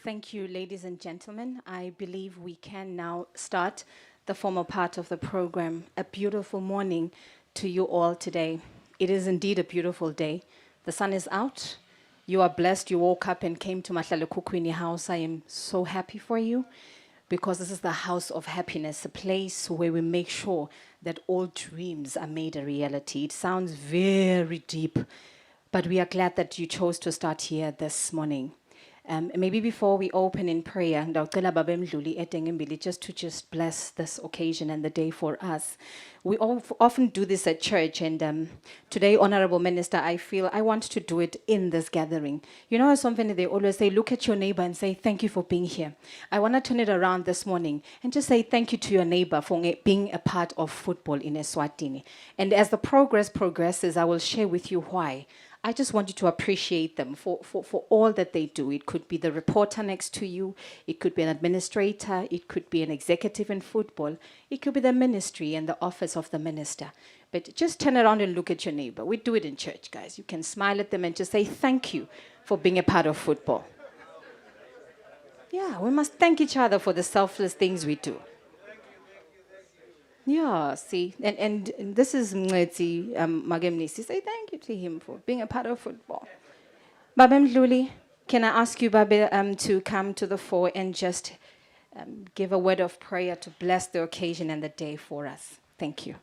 Thank you, ladies and gentlemen. I believe we can now start the formal part of the program. A beautiful morning to you all today. It is indeed a beautiful day. The sun is out. You are blessed. You woke up and came to Mahlalekukwini house. I am so happy for you because this is the house of happiness, a place where we make sure that all dreams are made a reality. It sounds very deep, but we are glad that you chose to start here this morning. Maybe before we open in prayer, ndawucela Baba Mdluli Etengimbili just bless this occasion and the day for us. We often do this at church, and today, Honorable Minister, I feel I want to do it in this gathering. You know, something they always say, look at your neighbor and say, thank you for being here. I want to turn it around this morning and just say thank you to your neighbor for being a part of football in Eswatini. And as the progresses, I will share with you why. I just want you to appreciate them for all that they do. It could be the reporter next to you. It could be an administrator. It could be an executive in football. It could be the ministry and the office of the minister. But just turn around and look at your neighbor. We do it in church, guys. You can smile at them and just say thank you for being a part of football. Yeah, we must thank each other for the selfless things we do. Yeah, see, and this is Mngeti Magemnisi. Say thank you to him for being a part of football. Baba Mdluli, can I ask you, Baba, to come to the fore and just give a word of prayer to bless the occasion and the day for us? Thank you.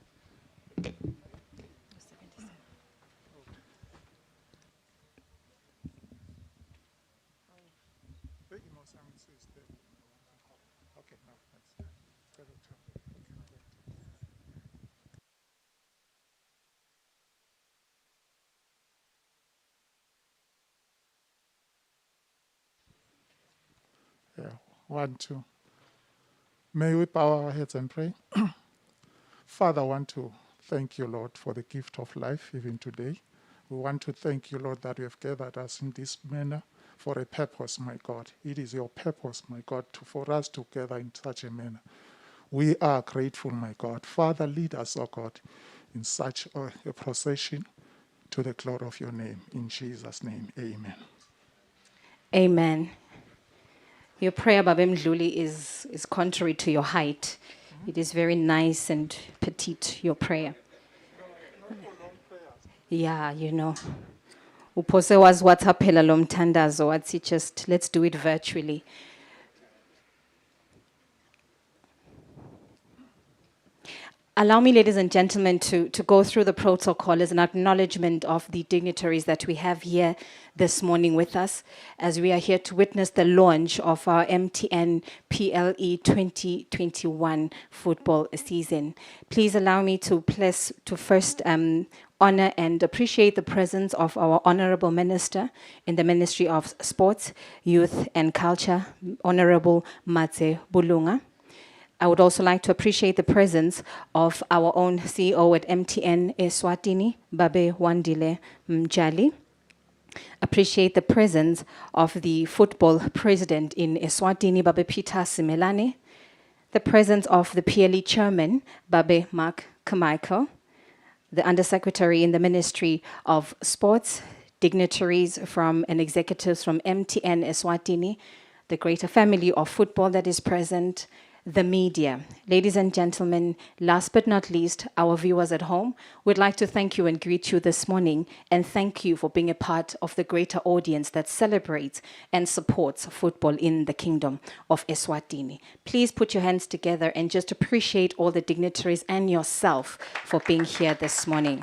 Yeah, 1, 2. May we bow our heads and pray. Father, I want to thank you, Lord, for the gift of life even today. We want to thank you, Lord, that you have gathered us in this manner for a purpose, my God. It is your purpose, my God, for us to gather in such a manner. We are grateful, my God. Father, lead us, oh God, in such a procession to the glory of your name. In Jesus' name, amen. Amen. Your prayer, Baba Mdluli, is contrary to your height. It is very nice and petite, your prayer. Yeah, you know. Upose was wataphela lo mthandazo wathi just let's do it virtually. Allow me, ladies and gentlemen, to go through the protocol as an acknowledgement of the dignitaries that we have here this morning with us, as we are here to witness the launch of our MTN PLE 2021 football season. Please allow me to first honor and appreciate the presence of our Honorable Minister in the Ministry of Sports, Youth and Culture, Honorable Matse Bulunga. I would also like to appreciate the presence of our own CEO at MTN Eswatini, Babe Wandile Mjali. Appreciate the presence of the football president in Eswatini, Babe Peter Simelane. The presence of the PLE chairman, Babe Mark Carmichael. The undersecretary in the Ministry of Sports, dignitaries and executives from MTN Eswatini, the greater family of football that is present, the media. Ladies and gentlemen, last but not least, our viewers at home, we'd like to thank you and greet you this morning and thank you for being a part of the greater audience that celebrates and supports football in the kingdom of Eswatini. Please put your hands together and just appreciate all the dignitaries and yourself for being here this morning.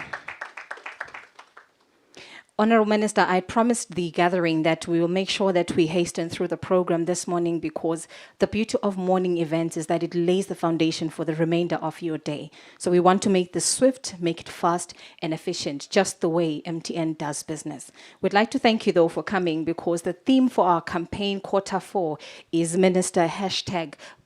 Honorable Minister, I promised the gathering that we will make sure that we hasten through the program this morning because the beauty of morning events is that it lays the foundation for the remainder of your day. So we want to make this swift, make it fast and efficient, just the way MTN does business. We'd like to thank you though for coming because the theme for our campaign Q4 is Minister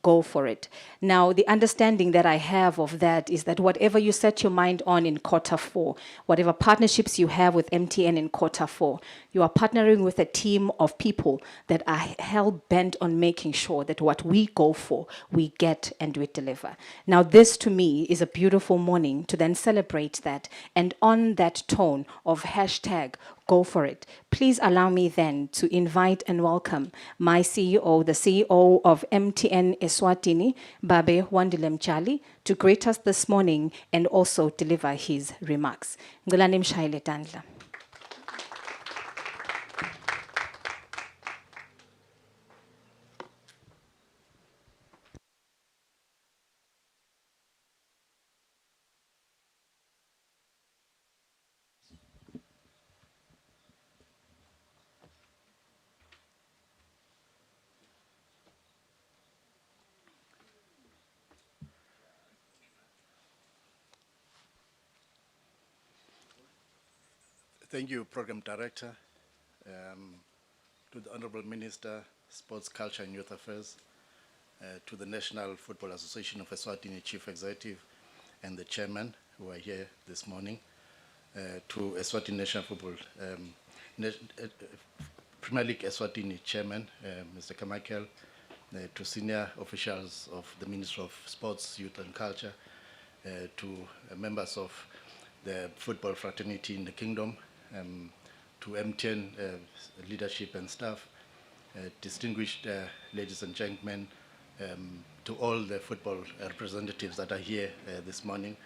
#Go for it. Now, the understanding that I have of that is that whatever you set your mind on in Q4, whatever partnerships you have with MTN in Q4, You are partnering with a team of people that are hell-bent on making sure that what we go for, we get and we deliver. Now, this to me is a beautiful morning to then celebrate that. And on that tone of hashtag go for it, please allow me then to invite and welcome my CEO, the CEO of MTN Eswatini, Babe Wandile Mchali, to greet us this morning and also deliver his remarks. Ngilani mshayele tandla. Thank you, Program Director, to the Honorable Minister, Sports, Culture and Youth Affairs, to the National Football Association of Eswatini Chief Executive and the Chairman who are here this morning, to Eswatini National Football, Premier League Eswatini Chairman, Mr. Kamakel, to senior officials of the Ministry of Sports, Youth and Culture, to members of the football fraternity in the Kingdom, to MTN leadership and staff, distinguished ladies and gentlemen, to all the football representatives that are here this morning,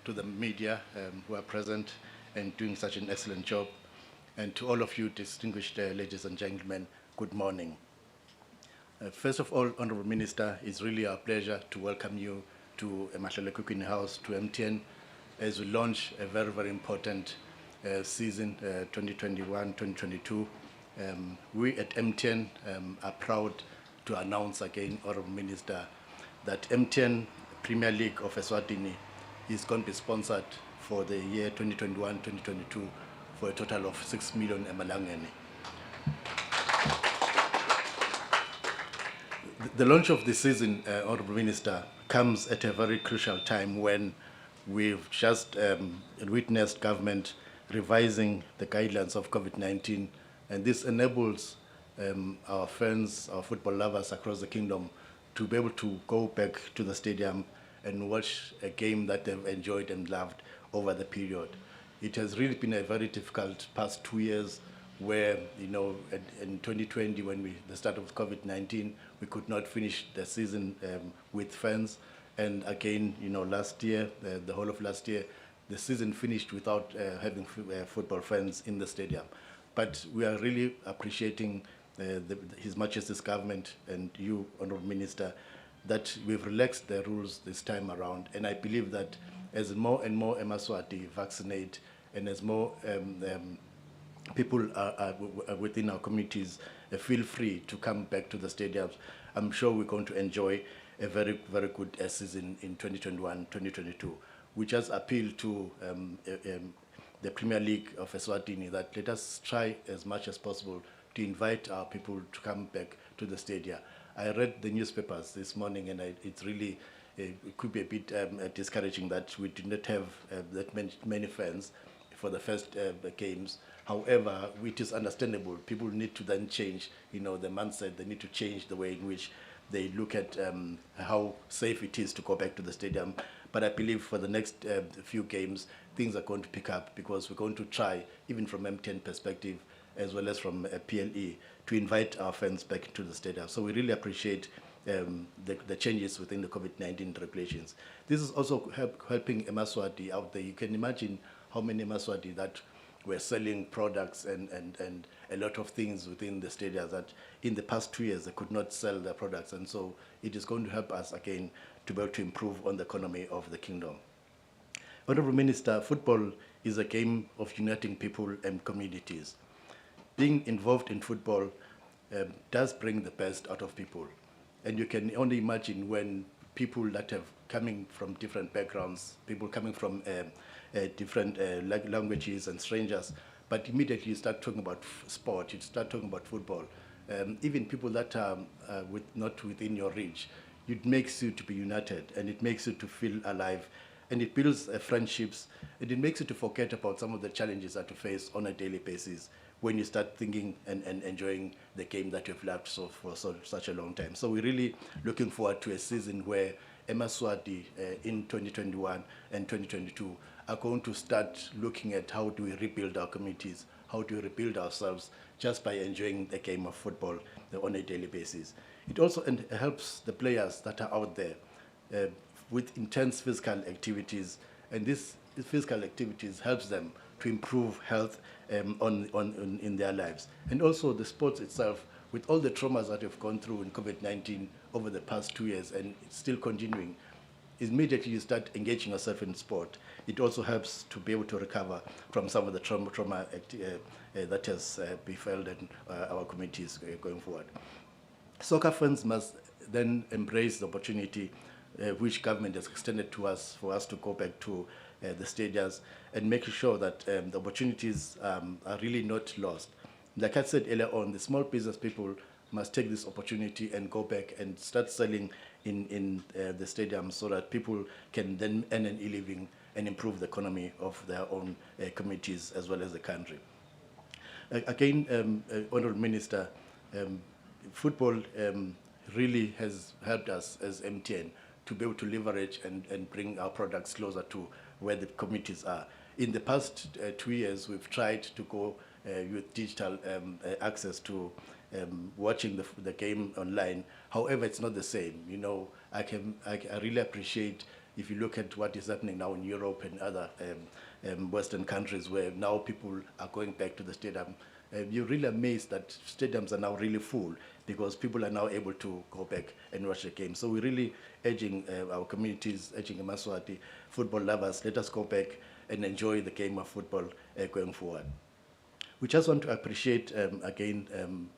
to the media who are present and doing such an excellent job, and to all of you distinguished ladies and gentlemen, good morning. First of all, Honorable Minister, it's really our pleasure to welcome you to Mahlele Cooking House, to MTN, as we launch a very, very important season 2021-2022. We at MTN are proud to announce again, Honorable Minister, that MTN Premier League of Eswatini is going to be sponsored for the year 2021-2022 for a total of 6 million emalangeni. The launch of the season, Honorable Minister, comes at a very crucial time when we've just witnessed government revising the guidelines of COVID-19, and this enables our fans, our football lovers across the kingdom to be able to go back to the stadium and watch a game that they've enjoyed and loved over the period. It has really been a very difficult past 2 years where, you know, in 2020, when the start of COVID-19, we could not finish the season with fans. And again, you know, last year, the whole of last year, the season finished without having football fans in the stadium. But we are really appreciating His Majesty's government and you, Honourable Minister, that we've relaxed the rules this time around. And I believe that as more and more Emaswati vaccinate and as more people are within our communities feel free to come back to the stadiums, I'm sure we're going to enjoy a very, very good season in 2021-2022. We just appeal to the Premier League of Eswatini that let us try as much as possible to invite our people to come back to the stadia. I read the newspapers this morning, and it's really, it could be a bit discouraging that we did not have that many fans for the first games. However, it is understandable. People need to then change, you know, the mindset. They need to change the way in which they look at how safe it is to go back to the stadium. But I believe for the next few games, things are going to pick up because we're going to try, even from MTN perspective, as well as from PLE, to invite our fans back to the stadium. So we really appreciate the changes within the COVID-19 regulations. This is also helping Emaswati out there. You can imagine how many Emaswati that were selling products and a lot of things within the stadium that in the past 2 years they could not sell their products. And so it is going to help us again to be able to improve on the economy of the kingdom. Honourable Minister, football is a game of uniting people and communities. Being involved in football does bring the best out of people. And you can only imagine when people that have coming from different backgrounds, people coming from different languages and strangers, but immediately you start talking about sport, you start talking about football. Even people that are not within your reach, it makes you to be united and it makes you to feel alive and it builds friendships and it makes you to forget about some of the challenges that you face on a daily basis when you start thinking and enjoying the game that you've loved for such a long time. So we're really looking forward to a season where Emaswati in 2021 and 2022 are going to start looking at how do we rebuild our communities, how do we rebuild ourselves just by enjoying the game of football on a daily basis. It also helps the players that are out there with intense physical activities, and this physical activities helps them to improve health in their lives. And also the sports itself, with all the traumas that we've gone through in COVID-19 over the past 2 years, and it's still continuing, immediately you start engaging yourself in sport, it also helps to be able to recover from some of the trauma that has befallen our communities going forward. Soccer fans must then embrace the opportunity which government has extended to us for us to go back to the stadiums and make sure that the opportunities are really not lost. Like I said earlier on, the small business people must take this opportunity and go back and start selling in the stadium so that people can then earn an living and improve the economy of their own communities as well as the country. Again, Honourable Minister, football really has helped us as MTN to be able to leverage and bring our products closer to where the communities are. In the past 2 years, we've tried to go with digital access to watching the game online. However, it's not the same. You know, I really appreciate if you look at what is happening now in Europe and other Western countries where now people are going back to the stadium. You're really amazed that stadiums are now really full because people are now able to go back and watch the game. So we're really urging our communities, urging Emaswati football lovers, let us go back and enjoy the game of football going forward. We just want to appreciate again,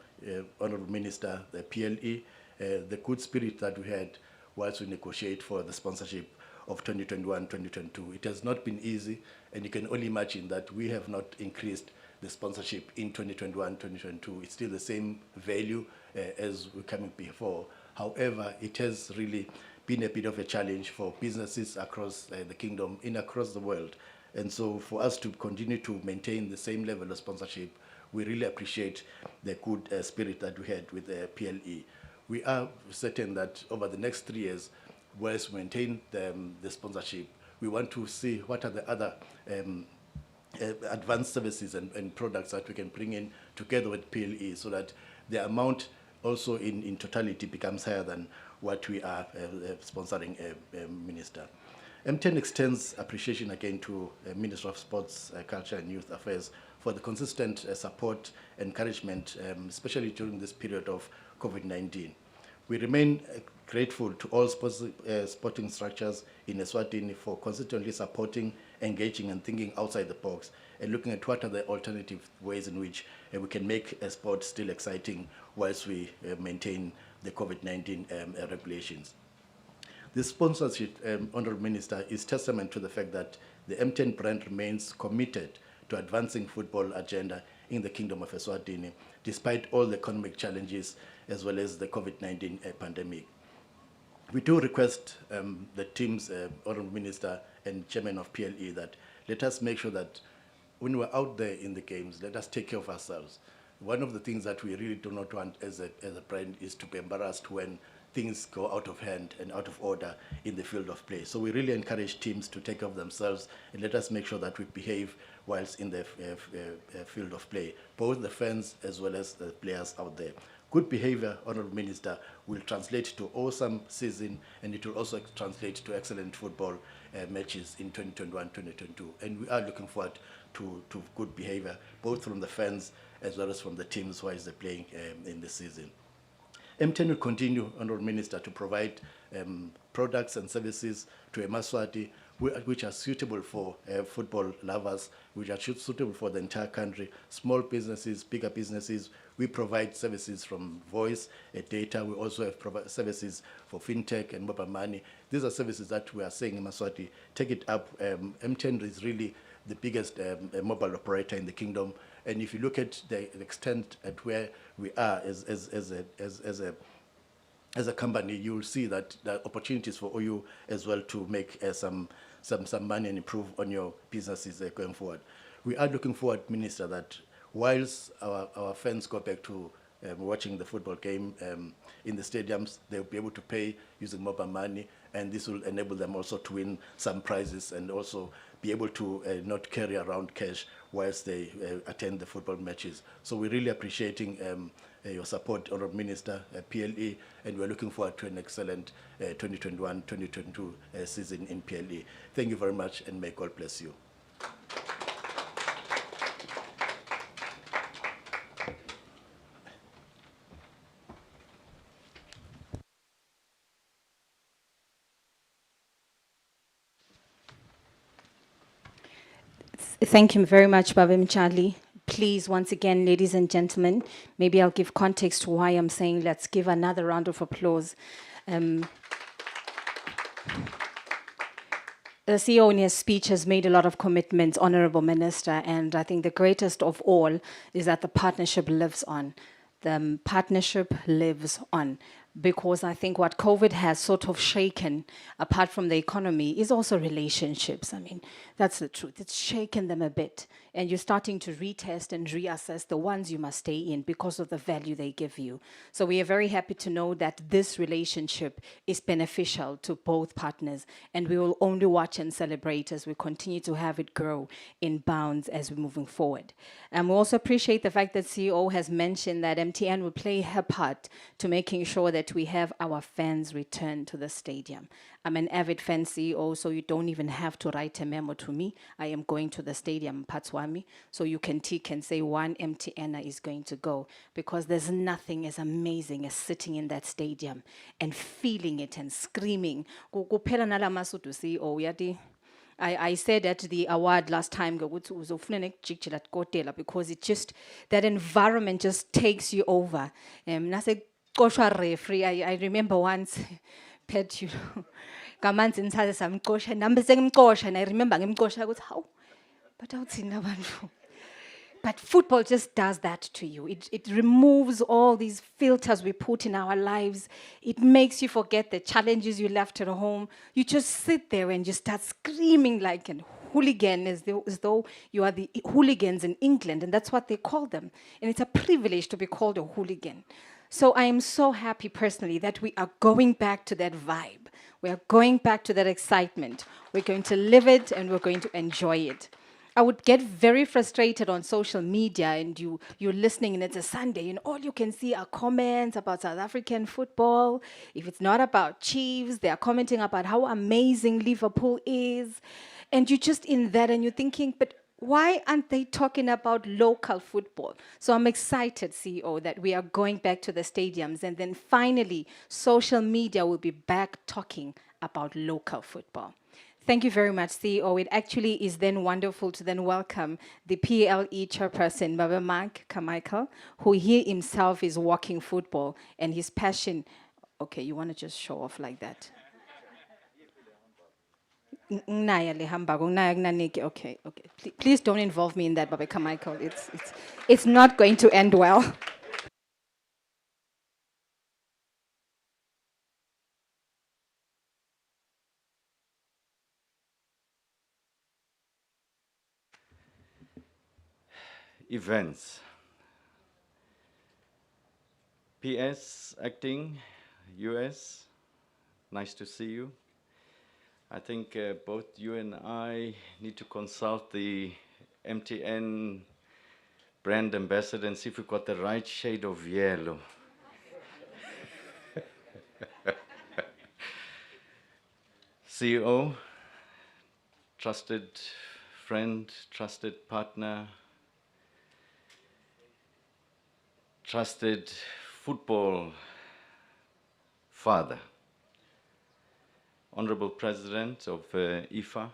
Honourable Minister, the PLE, the good spirit that we had whilst we negotiate for the sponsorship of 2021-2022. It has not been easy, and you can only imagine that we have not increased the sponsorship in 2021-2022. It's still the same value as we coming before. However, it has really been a bit of a challenge for businesses across the kingdom and across the world. And so for us to continue to maintain the same level of sponsorship, we really appreciate the good spirit that we had with the PLE. We are certain that over the next 3 years, whilst we maintain the sponsorship, we want to see what are the other advanced services and products that we can bring in together with PLE so that the amount also in totality becomes higher than what we are sponsoring, Minister. MTN extends appreciation again to Minister of Sports, Culture and Youth Affairs for the consistent support, encouragement, especially during this period of COVID-19. We remain grateful to all sporting structures in Eswatini for consistently supporting, engaging and thinking outside the box and looking at what are the alternative ways in which we can make a sport still exciting whilst we maintain the COVID-19 regulations. This sponsorship, Honourable Minister, is testament to the fact that the MTN brand remains committed to advancing football agenda in the Kingdom of Eswatini, despite all the economic challenges as well as the COVID-19 pandemic. We do request the team's Honourable Minister and Chairman of PLE that let us make sure that when we're out there in the games, let us take care of ourselves. One of the things that we really do not want as a brand is to be embarrassed when things go out of hand and out of order in the field of play. So we really encourage teams to take care of themselves and let us make sure that we behave whilst in the field of play, both the fans as well as the players out there. Good behavior, Honourable Minister, will translate to awesome season and it will also translate to excellent football matches in 2021-2022. And we are looking forward to good behavior, both from the fans as well as from the teams whilst they're playing in this season. MTN will continue, Honourable Minister, to provide products and services to Emaswati which are suitable for football lovers, which are suitable for the entire country, small businesses, bigger businesses. We provide services from voice, data. We also have services for fintech and mobile money. These are services that we are saying in Emaswati, take it up. MTN is really the biggest mobile operator in the kingdom. And if you look at the extent at where we are as a company, you will see that there are opportunities for you as well to make some money and improve on your businesses going forward. We are looking forward, Minister, that whilst our fans go back to watching the football game in the stadiums, they'll be able to pay using mobile money, and this will enable them also to win some prizes and also be able to not carry around cash whilst they attend the football matches. So we're really appreciating your support, Honourable Minister, PLE, and we're looking forward to an excellent 2021-2022 season in PLE. Thank you very much, and may God bless you. Thank you very much, Babim Charlie. Please, once again, ladies and gentlemen, maybe I'll give context to why I'm saying let's give another round of applause. The CEO in his speech has made a lot of commitments, Honorable Minister, and I think the greatest of all is that the partnership lives on. The partnership lives on. Because I think what COVID has sort of shaken, apart from the economy, is also relationships. I mean, that's the truth. It's shaken them a bit. And you're starting to retest and reassess the ones you must stay in because of the value they give you. So we are very happy to know that this relationship is beneficial to both partners. And we will only watch and celebrate as we continue to have it grow in bounds as we're moving forward. And we also appreciate the fact that CEO has mentioned that MTN will play her part to making sure that we have our fans return to the stadium. I'm an avid fan CEO, so you don't even have to write a memo to me. I am going to the stadium, Patswami, so you can tick and say one MTNer is going to go, because there's nothing as amazing as sitting in that stadium and feeling it and screaming. Kuphela nala masudu CEO, yati. I said at the award last time because it just, that environment just takes you over. Nase koshwa referee, I remember once, Pet, you know, kamanzi nithathe samxosha, nami sengimxosha, and I remember ngimxosha ukuthi hawu, but awuthini abantu. But football just does that to you. It removes all these filters we put in our lives. It makes you forget the challenges you left at home. You just sit there and you start screaming like a hooligan, as though you are the hooligans in England, and that's what they call them. And it's a privilege to be called a hooligan. So I am so happy personally that we are going back to that vibe. We are going back to that excitement. We're going to live it and we're going to enjoy it. I would get very frustrated on social media, and you're listening and it's a Sunday and all you can see are comments about South African football. If it's not about Chiefs, they are commenting about how amazing Liverpool is. And you're just in that and you're thinking, but why aren't they talking about local football? So I'm excited, CEO, that we are going back to the stadiums, and then finally social media will be back talking about local football. Thank you very much, CEO. It actually is then wonderful to then welcome the PLE chairperson, Baba Mark Carmichael, who he himself is walking football, and his passion. Okay, you want to just show off like that? Okay, okay. Please don't involve me in that, Baba Carmichael. It's not going to end well. Events. PS acting, US, nice to see you. I think both you and I need to consult the MTN brand ambassador and see if we've got the right shade of yellow. CEO, trusted friend, trusted partner, trusted football father. Honorable President of IFA,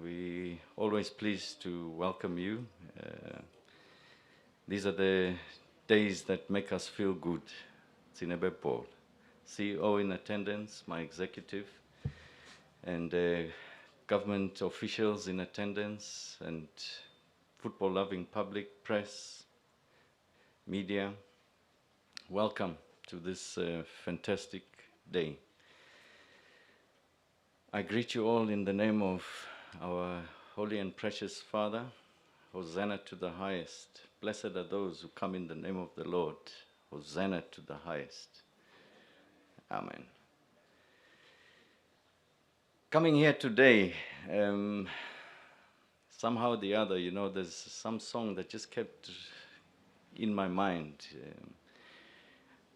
we always pleased to welcome you. These are the days that make us feel good. Zinebe Paul, CEO in attendance, my executive, and government officials in attendance, and football-loving public, press, media. Welcome to this fantastic day. I greet you all in the name of our holy and precious Father. Hosanna to the highest. Blessed are those who come in the name of the Lord. Hosanna to the highest. Amen. Coming here today, somehow or the other, there's some song that just kept in my mind.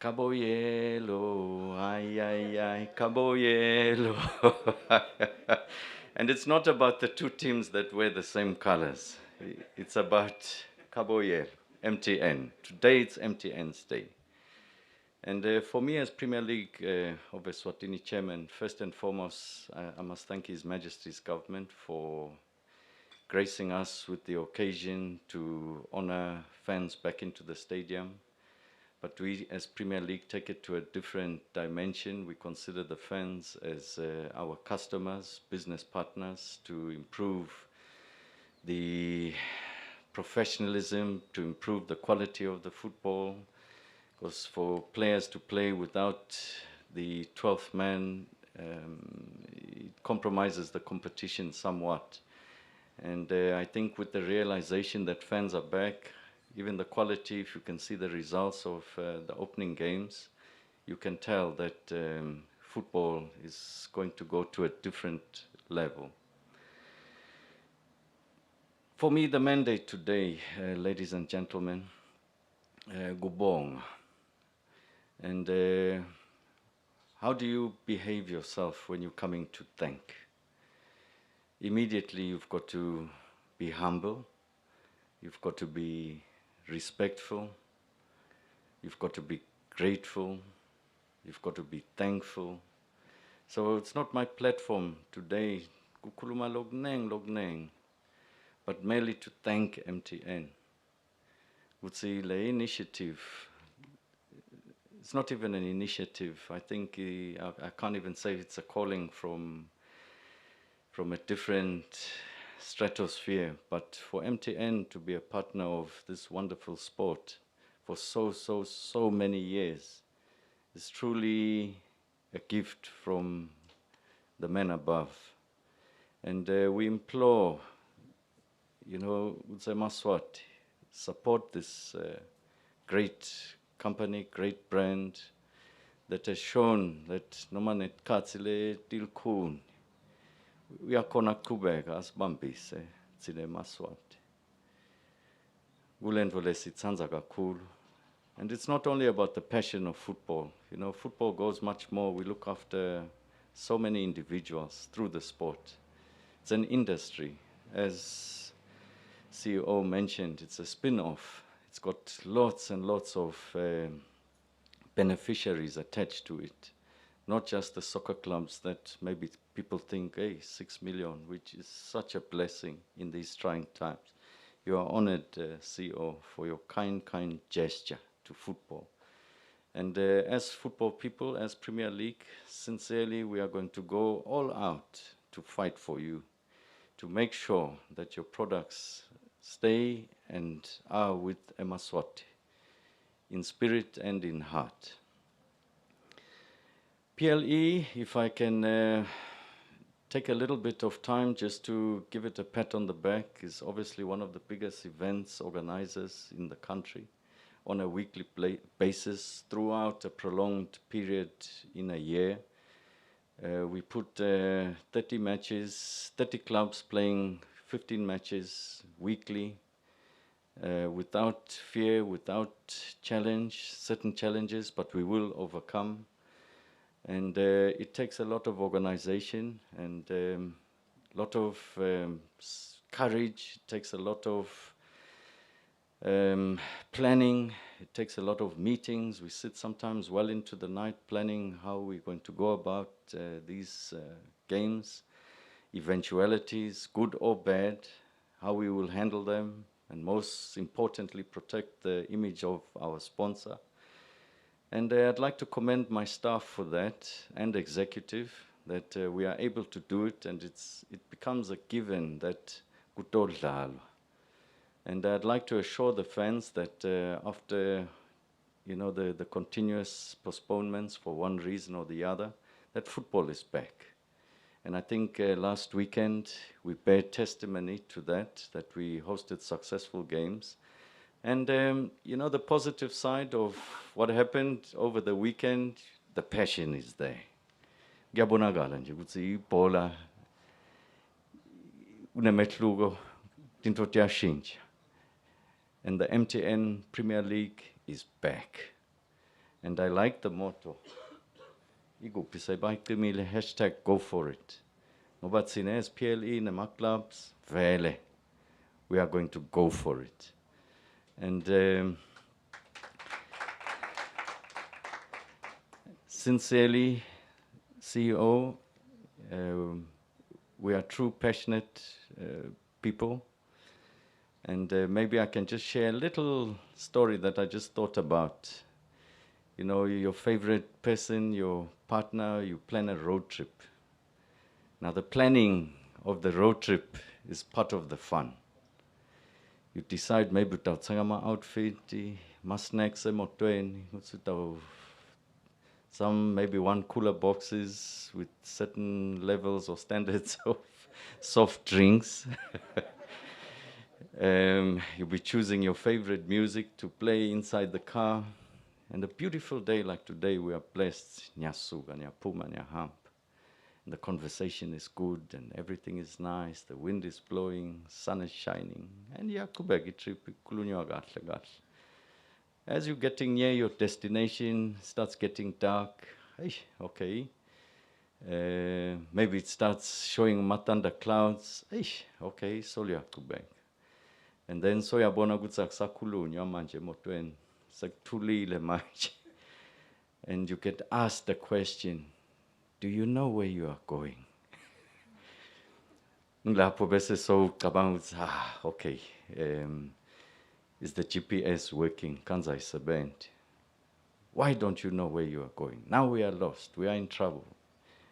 Caboyelo, ay, ay, ay, Caboyelo. And it's not about the two teams that wear the same colors. It's about Caboyelo, MTN. Today it's MTN's day. And for me as Premier League of Eswatini chairman, first and foremost, I must thank His Majesty's government for gracing us with the occasion to honor fans back into the stadium. But we, as Premier League, take it to a different dimension. We consider the fans as our customers, business partners, to improve the professionalism, to improve the quality of the football. Because for players to play without the 12th man, it compromises the competition somewhat. And I think with the realization that fans are back, even the quality, if you can see the results of the opening games, you can tell that football is going to go to a different level. For me, the mandate today, ladies and gentlemen, gubong. And how do you behave yourself when you're coming to thank? Immediately, you've got to be humble. You've got to be respectful, you've got to be grateful, you've got to be thankful. So it's not my platform today, kukuluma logneng, but merely to thank MTN. Would say the initiative, it's not even an initiative. I think I can't even say it's a calling from a different stratosphere, but for MTN to be a partner of this wonderful sport for so many years is truly a gift from the man above. And we implore, Utse Maswati, support this great company, great brand that has shown that nomanet katsile tilkun. We are konakubek as bambis, tsile maswati. Gulenvolesi tsanza kakhulu. And it's not only about the passion of football. Football goes much more. We look after so many individuals through the sport. It's an industry. As CEO mentioned, it's a spin-off. It's got lots and lots of beneficiaries attached to it. Not just the soccer clubs that maybe people think, hey, 6 million, which is such a blessing in these trying times. You are honored, CEO, for your kind gesture to football. And as football people, as Premier League, sincerely, we are going to go all out to fight for you, to make sure that your products stay and are with Emaswati, in spirit and in heart. PLE, if I can take a little bit of time just to give it a pat on the back, is obviously one of the biggest events organizers in the country on a weekly basis throughout a prolonged period in a year. We put 30 matches, 30 clubs playing 15 matches weekly without fear, without challenge, certain challenges, but we will overcome. And it takes a lot of organization and a lot of courage. It takes a lot of planning. It takes a lot of meetings. We sit sometimes well into the night planning how we're going to go about these games, eventualities, good or bad, how we will handle them, and most importantly, protect the image of our sponsor. And I'd like to commend my staff for that, and executive, that we are able to do it, and it becomes a given that kutodlalwa. And I'd like to assure the fans that after the continuous postponements for one reason or the other, that football is back. And I think last weekend we bear testimony to that we hosted successful games. And you know, the positive side of what happened over the weekend, the passion is there. Kuyabonakala nje ukuthi ibhola unemehluko, into tiyashintsha. And the MTN Premier League is back. And I like the motto. Ikuphi sebayicimile #go for it. Ngoba thina as PLE nema clubs vele we are going to go for it. And sincerely, CEO, we are true passionate people. And maybe I can just share a little story that I just thought about. You know, your favorite person, your partner, you plan a road trip. Now, the planning of the road trip is part of the fun. You decide maybe utawuthenga ama-outfit, ma-snacks emotweni, some maybe one cooler boxes with certain levels or standards of soft drinks. You'll be choosing your favorite music to play inside the car. And a beautiful day like today, we are blessed. Nyasuka, nyapuma, nyahamba. And the conversation is good and everything is nice. The wind is blowing, sun is shining. And yakubeki trip, ikulunywa kahle kahle. As you're getting near your destination, it starts getting dark. Okay. Maybe it starts showing matanda clouds. Okay, soliyakubeka. And then soyabona ukuthi akusakhulunywa manje emotweni sekuthulile manje. And you get asked the question, do you know where you are going? Ngilapho bese sowucabanga ukuthi okay, is the GPS working? Kanzayisebenzi. Why don't you know where you are going? Now we are lost, we are in trouble.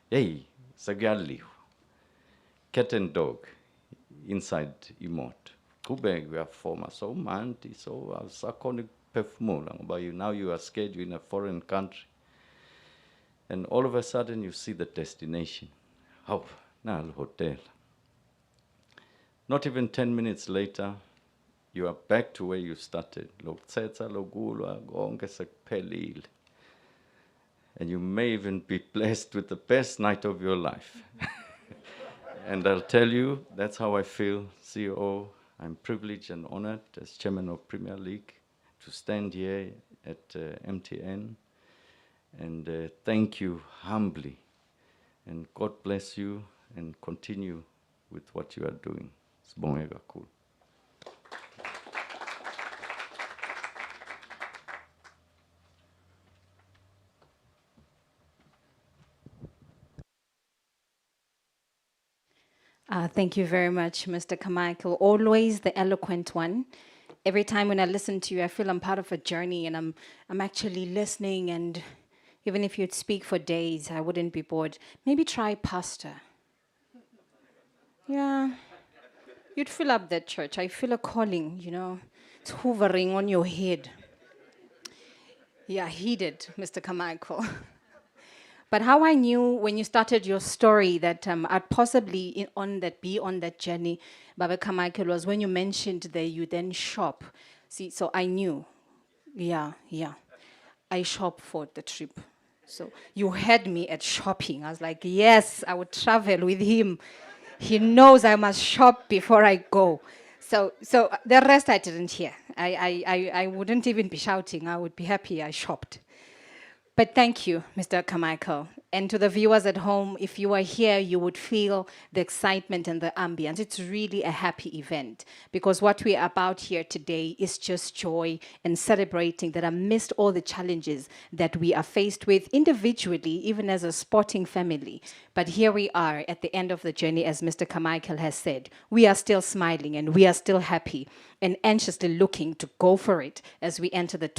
Hey, sekuyaliwa. Cat and dog inside imoto. Kubek, we are former so manti, so asakhona ukuphefumula ngoba now you are scared, you're in a foreign country. And all of a sudden you see the destination. Oh, nalo hotel. Not even 10 minutes later, you are back to where you started. Lokuthetha lokulwa konke sekuphelile. And you may even be blessed with the best night of your life. And I'll tell you, that's how I feel, CEO. I'm privileged and honored as chairman of Premier League to stand here at MTN. And thank you humbly. And God bless you and continue with what you are doing. Sibonge kakhulu. Thank you very much, Mr. Carmichael. Always the eloquent one. Every time when I listen to you, I feel I'm part of a journey and I'm actually listening. And even if you'd speak for days, I wouldn't be bored. Maybe try pastor. Yeah. You'd fill up that church. I feel a calling, you know. It's hovering on your head. Yeah, he did, Mr. Carmichael. But how I knew when you started your story that I'd possibly be on that journey, Baba Carmichael, was when you mentioned that you then shop. See, so I knew, yeah, I shop for the trip. So you had me at shopping. I was like, yes, I would travel with him. He knows I must shop before I go. So the rest I didn't hear. I wouldn't even be shouting. I would be happy I shopped. But thank you, Mr. Carmichael. And to the viewers at home, if you are here, you would feel the excitement and the ambience. It's really a happy event because what we are about here today is just joy and celebrating that amidst all the challenges that we are faced with individually, even as a sporting family. But here we are at the end of the journey, as Mr. Carmichael has said. We are still smiling and we are still happy and anxiously looking to go for it as we enter the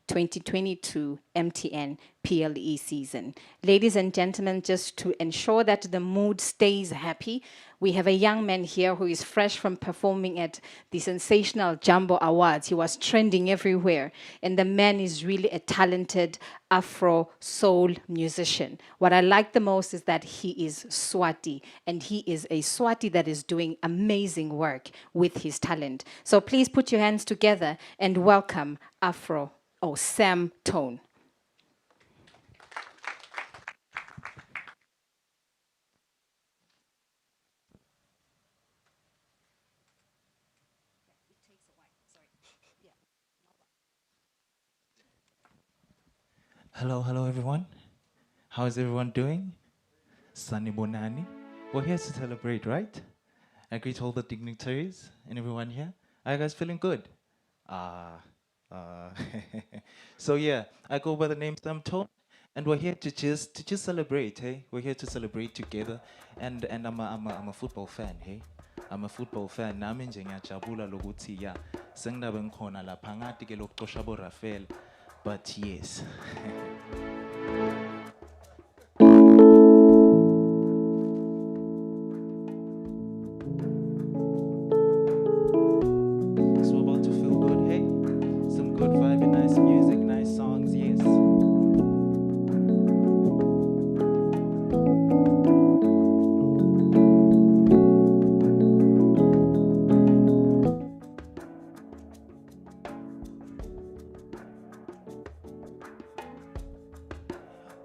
2022 MTN PLE season. Ladies and gentlemen, just to ensure that the mood stays happy, we have a young man here who is fresh from performing at the sensational Jumbo Awards. He was trending everywhere, and the man is really a talented Afro soul musician. What I like the most is that he is Swati, and he is a Swati that is doing amazing work with his talent. So please put your hands together and welcome Sam Tone. Hello everyone. How is everyone doing? Sunny Bonani. We're here to celebrate, right? I greet all the dignitaries and everyone here. Are you guys feeling good? Ah, so yeah, I go by the name Sam Tone, and we're here to just celebrate, hey? We're here to celebrate together, and I'm a football fan, hey? I'm a football fan. Nami nje ngiyajabula lokuthi ya sengingabe ngikhona lapha ngathi ke lokuxosha bo Rafael, but yes. So we're about to feel good, hey? Some good vibe and nice music, nice songs, yes.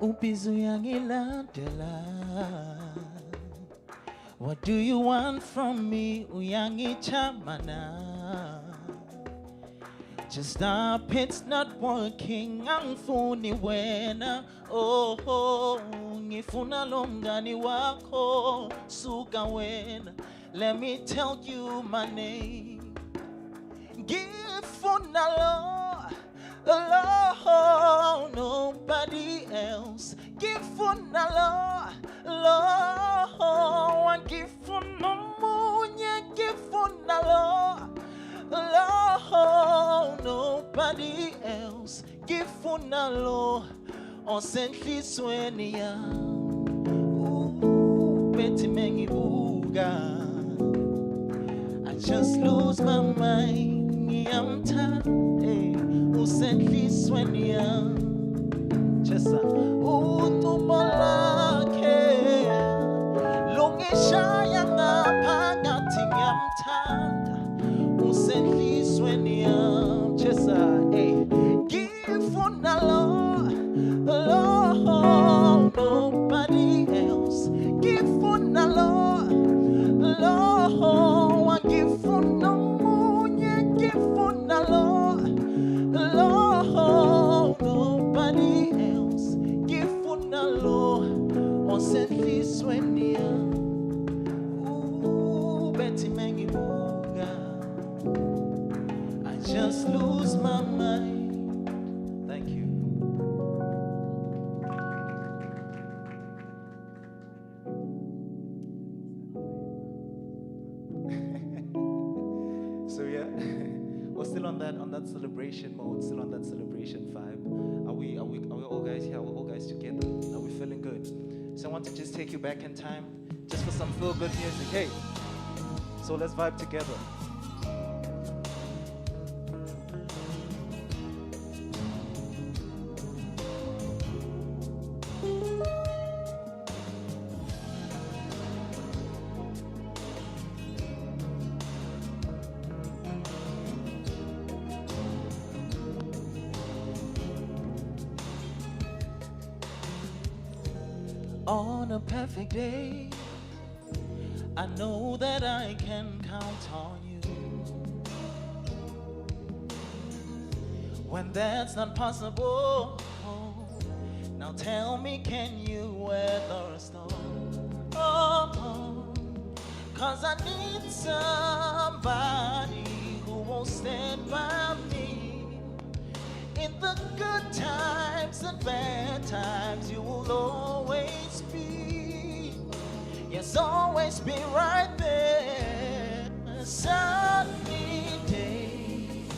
Ubizu yangilandela. What do you want from me, uyangi chamana? Just stop, it's not working. Angifuni wena, oh, ngifuna lo mngani wakho, suka wena. Let me tell you my name. Ngifuna lo, nobody else. Ngifuna lo, ngifuna munye, ngifuna lo, nobody else. Ngifuna lo, osenhlisweni yami. Bethi mengibuka, I just lose my mind. Ngiyamthanda, usenhlisweni yami. Chesa, udumo lakhe lungishaya ngaphakathi. Ngiyamthanda, usenhlisweni yami. Chesa, ngifuna lo, nobody else. Ngifuna lo, ngifuna munye, ngifuna lo, nobody else. Ngifuna lo, osenhlisweni yami. Bethi mengibuka, I just lose my mind. Thank you. So yeah, we're still on that celebration mode, still on that celebration vibe. Are we all guys here? Are we all guys together? Are we feeling good? So I want to just take you back in time, just for some feel good music. Hey, so let's vibe together. On a perfect day, I know that I can count on you. When that's not possible, now tell me, can you weather a storm? Oh, 'cause I need somebody who will stand by me. In the good times and bad times, you will always be. Yes, always be right there. Sunny days,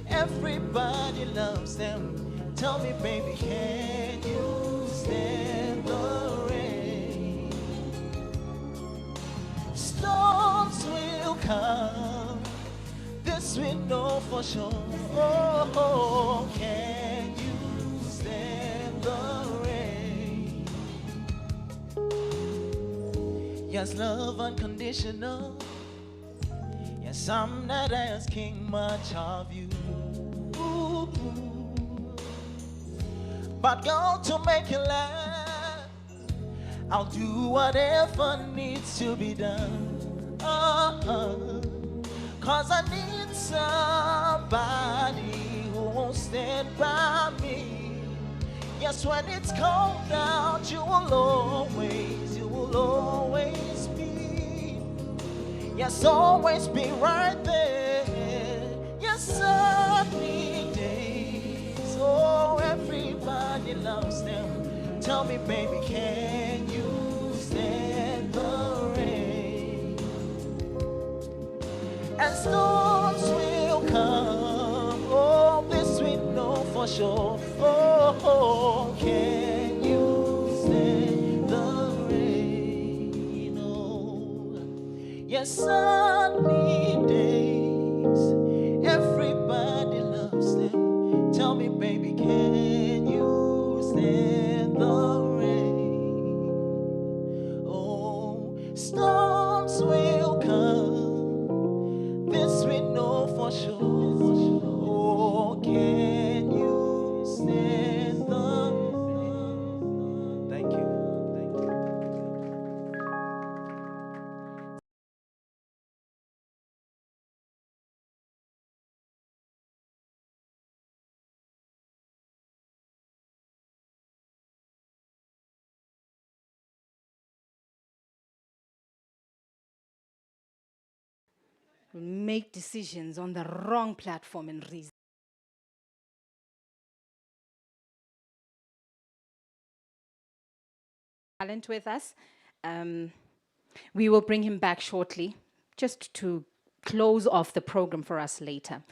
everybody loves them. Tell me, baby, can you stand the rain? Storms will come, this we know for sure. Oh, can you stand the rain? Yes, love unconditional. Yes, I'm not asking much of you. Ooh. But God, to make you laugh, I'll do whatever needs to be done. Cause I need somebody who won't stand by me. Yes, when it's cold out, you will always be. Yes, always be right there. Yes, sunny days. Oh, everybody loves them. Tell me, baby, can you stand the rain? And storms will come. Oh, this we know for sure. Oh, can you stand the rain? Oh, yes, sunny days. Everybody loves them. Tell me, baby, can you stand the rain? Oh, storms will come. This we know for sure. Oh, can you stand the rain? Thank you. Thank you. Make decisions on the wrong platform and reason. Talent with us. We will bring him back shortly, just to close off the program for us later.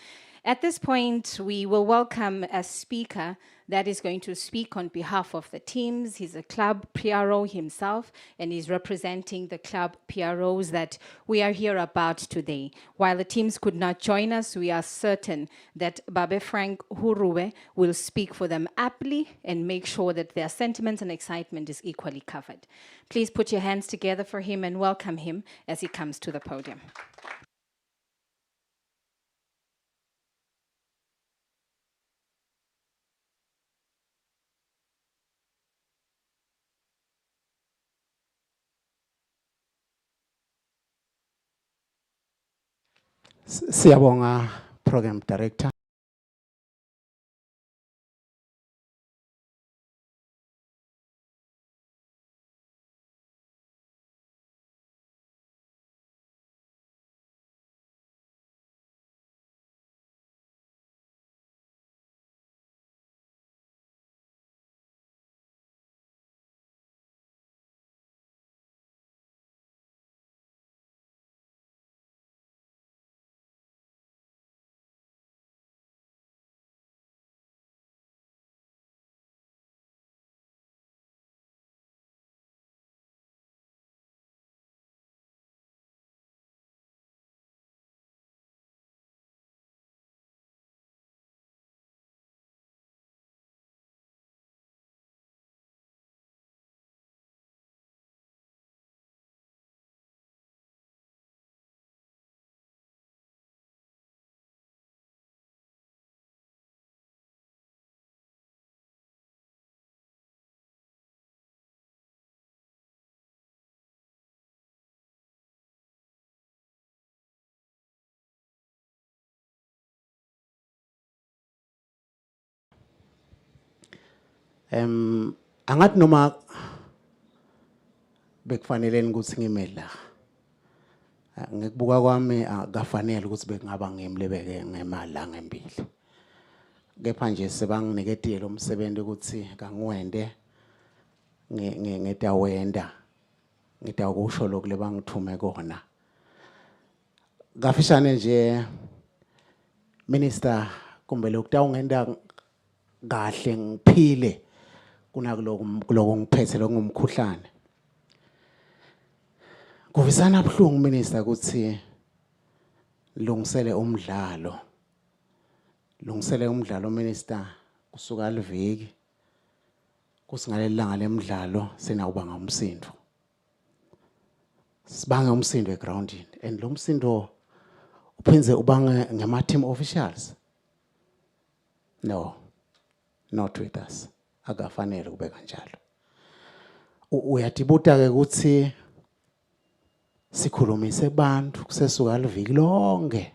At this point, we will welcome a speaker that is going to speak on behalf of the teams. He's a club PRO himself, and he's representing the club PROs that we are here about today. While the teams could not join us, we are certain that Babe Frank Huruwe will speak for them aptly and make sure that their sentiments and excitement is equally covered. Please put your hands together for him and welcome him as he comes to the podium. Siyabonga Program Director. Angathi noma bekufanele ukuthi ngime la. Ngikubuka kwami akafanele ukuthi bekungaba ngimi lebeke ngemali ngempili. Kepha nje sebanginiketile lo msebenzi ukuthi kangiwende ngitawenda. Ngitakusho lokho lebangithume kona. Kafishane nje Minister kumbe lokutawungenda kahle ngiphile kunakuloko ngiphethe lokungumkhuhlane. Kuvisana buhlungu minister ukuthi lungisele umdlalo. Lungisele umdlalo minister kusuka liviki. Kusingalelanga lemidlalo senawuba ngumsindo. Sibange umsindo egroundini and lo msindo uphenze ubange ngama team officials. No. Not with us. Akafanele kube kanjalo. Uyadibuta ke ukuthi sikhulumise abantu kusesuka liviki lonke.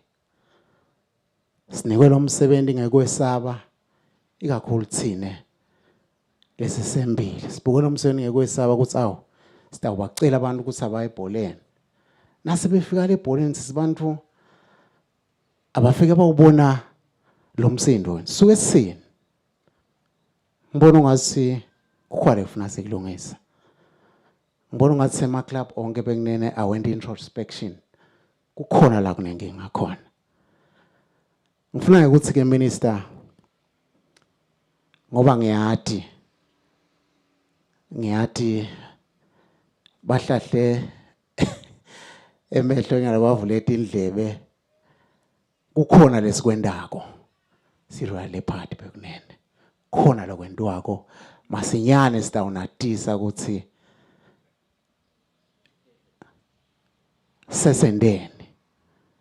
Sinikwe lo msebenzi ngekwesaba ikakhulu thine lesisembili. Sibuke lo msebenzi ngekwesaba ukuthi awu sitawubacela abantu ukuthi abaye ebholeni. Nase befika le ebholeni sisibantu abafike bawubona lo msindo. Suke sini. Ngibona ungathi kukhwale ufuna sikulungisa. Ngibona ungathi sema club onke bekunene awent introspection. Kukhona la kunenkinga khona. Ngifuna ukuthi ke minister ngoba ngiyati bahlahle emehlo nyala bavuleta indlebe kukhona lesikwendako sirwa le party bekunene khona lokwendwako masinyane sitawunatisa ukuthi sesendeni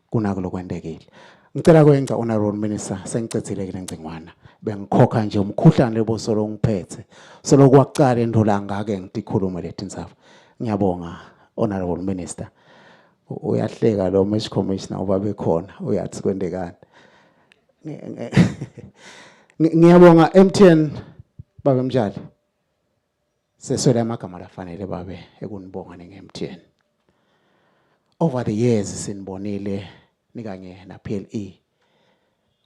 kunako lokwendekile. Ngicela kwenza honorable minister sengicethile ke ngcingwana bengikhokha nje umkhuhlane lebosolo ngiphethe solo kwaqala endola ngake ngitikhulume lethi insapho. Ngiyabonga honorable minister. Uyahleka lo mesh commissioner ubabe khona uyathi kwendekani. Ngiyabonga MTN babe mjali. Seswele amagama lafanele babe ekunibonga nge-MTN. Over the years sinibonile nikanye na PLE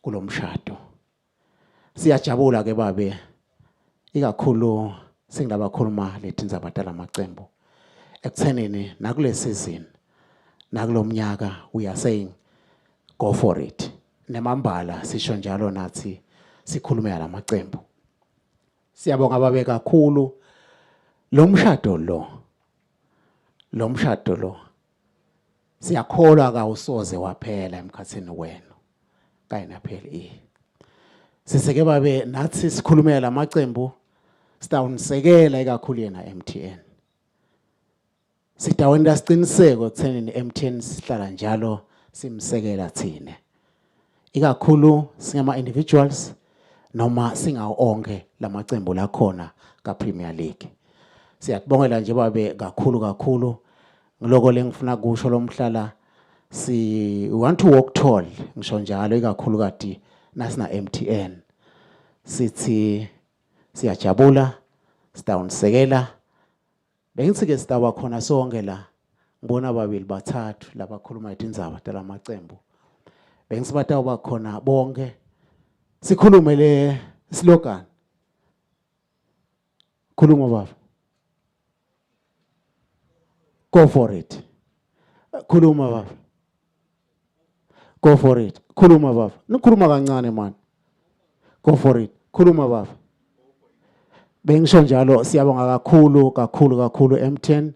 kulomshado. Siyajabula ke babe ikakhulu singabakhuluma lethi indzabadala amacembu. Ekuthenini nakule season nakulomnyaka we are saying go for it. Nemambala sisho njalo nathi sikhulume lamacembu. Siyabonga babe kakhulu lo mshado lo siyakholwa kawusoze waphela emkhathini wenu kanye na PLE. Siseke babe nathi sikhulumela lamacembu sitawunisekela ikakhulu yena MTN. Sitawenda siqiniseko ekuthenini MTN sihlala njalo simsekela thine. Ikakhulu singama individuals noma singawo onke lamacembu la khona ka Premier League. Siyabongela nje babe kakhulu ngiloko lengifuna kusho lomhlala we want to walk tall ngisho njalo ikakhulu kati nasina MTN. Sithi siyajabula sitawunisekela bengithi ke sitawa khona sonke la ngibona ababili bathathu labakhuluma izindzaba talamacembu. Bengisibata uba khona bonke sikhulume le slogan. Khuluma baba. Go for it. Khuluma baba. Go for it. Khuluma baba. Nikhuluma kancane man. Go for it. Khuluma baba. Bengisho njalo siyabonga kakhulu MTN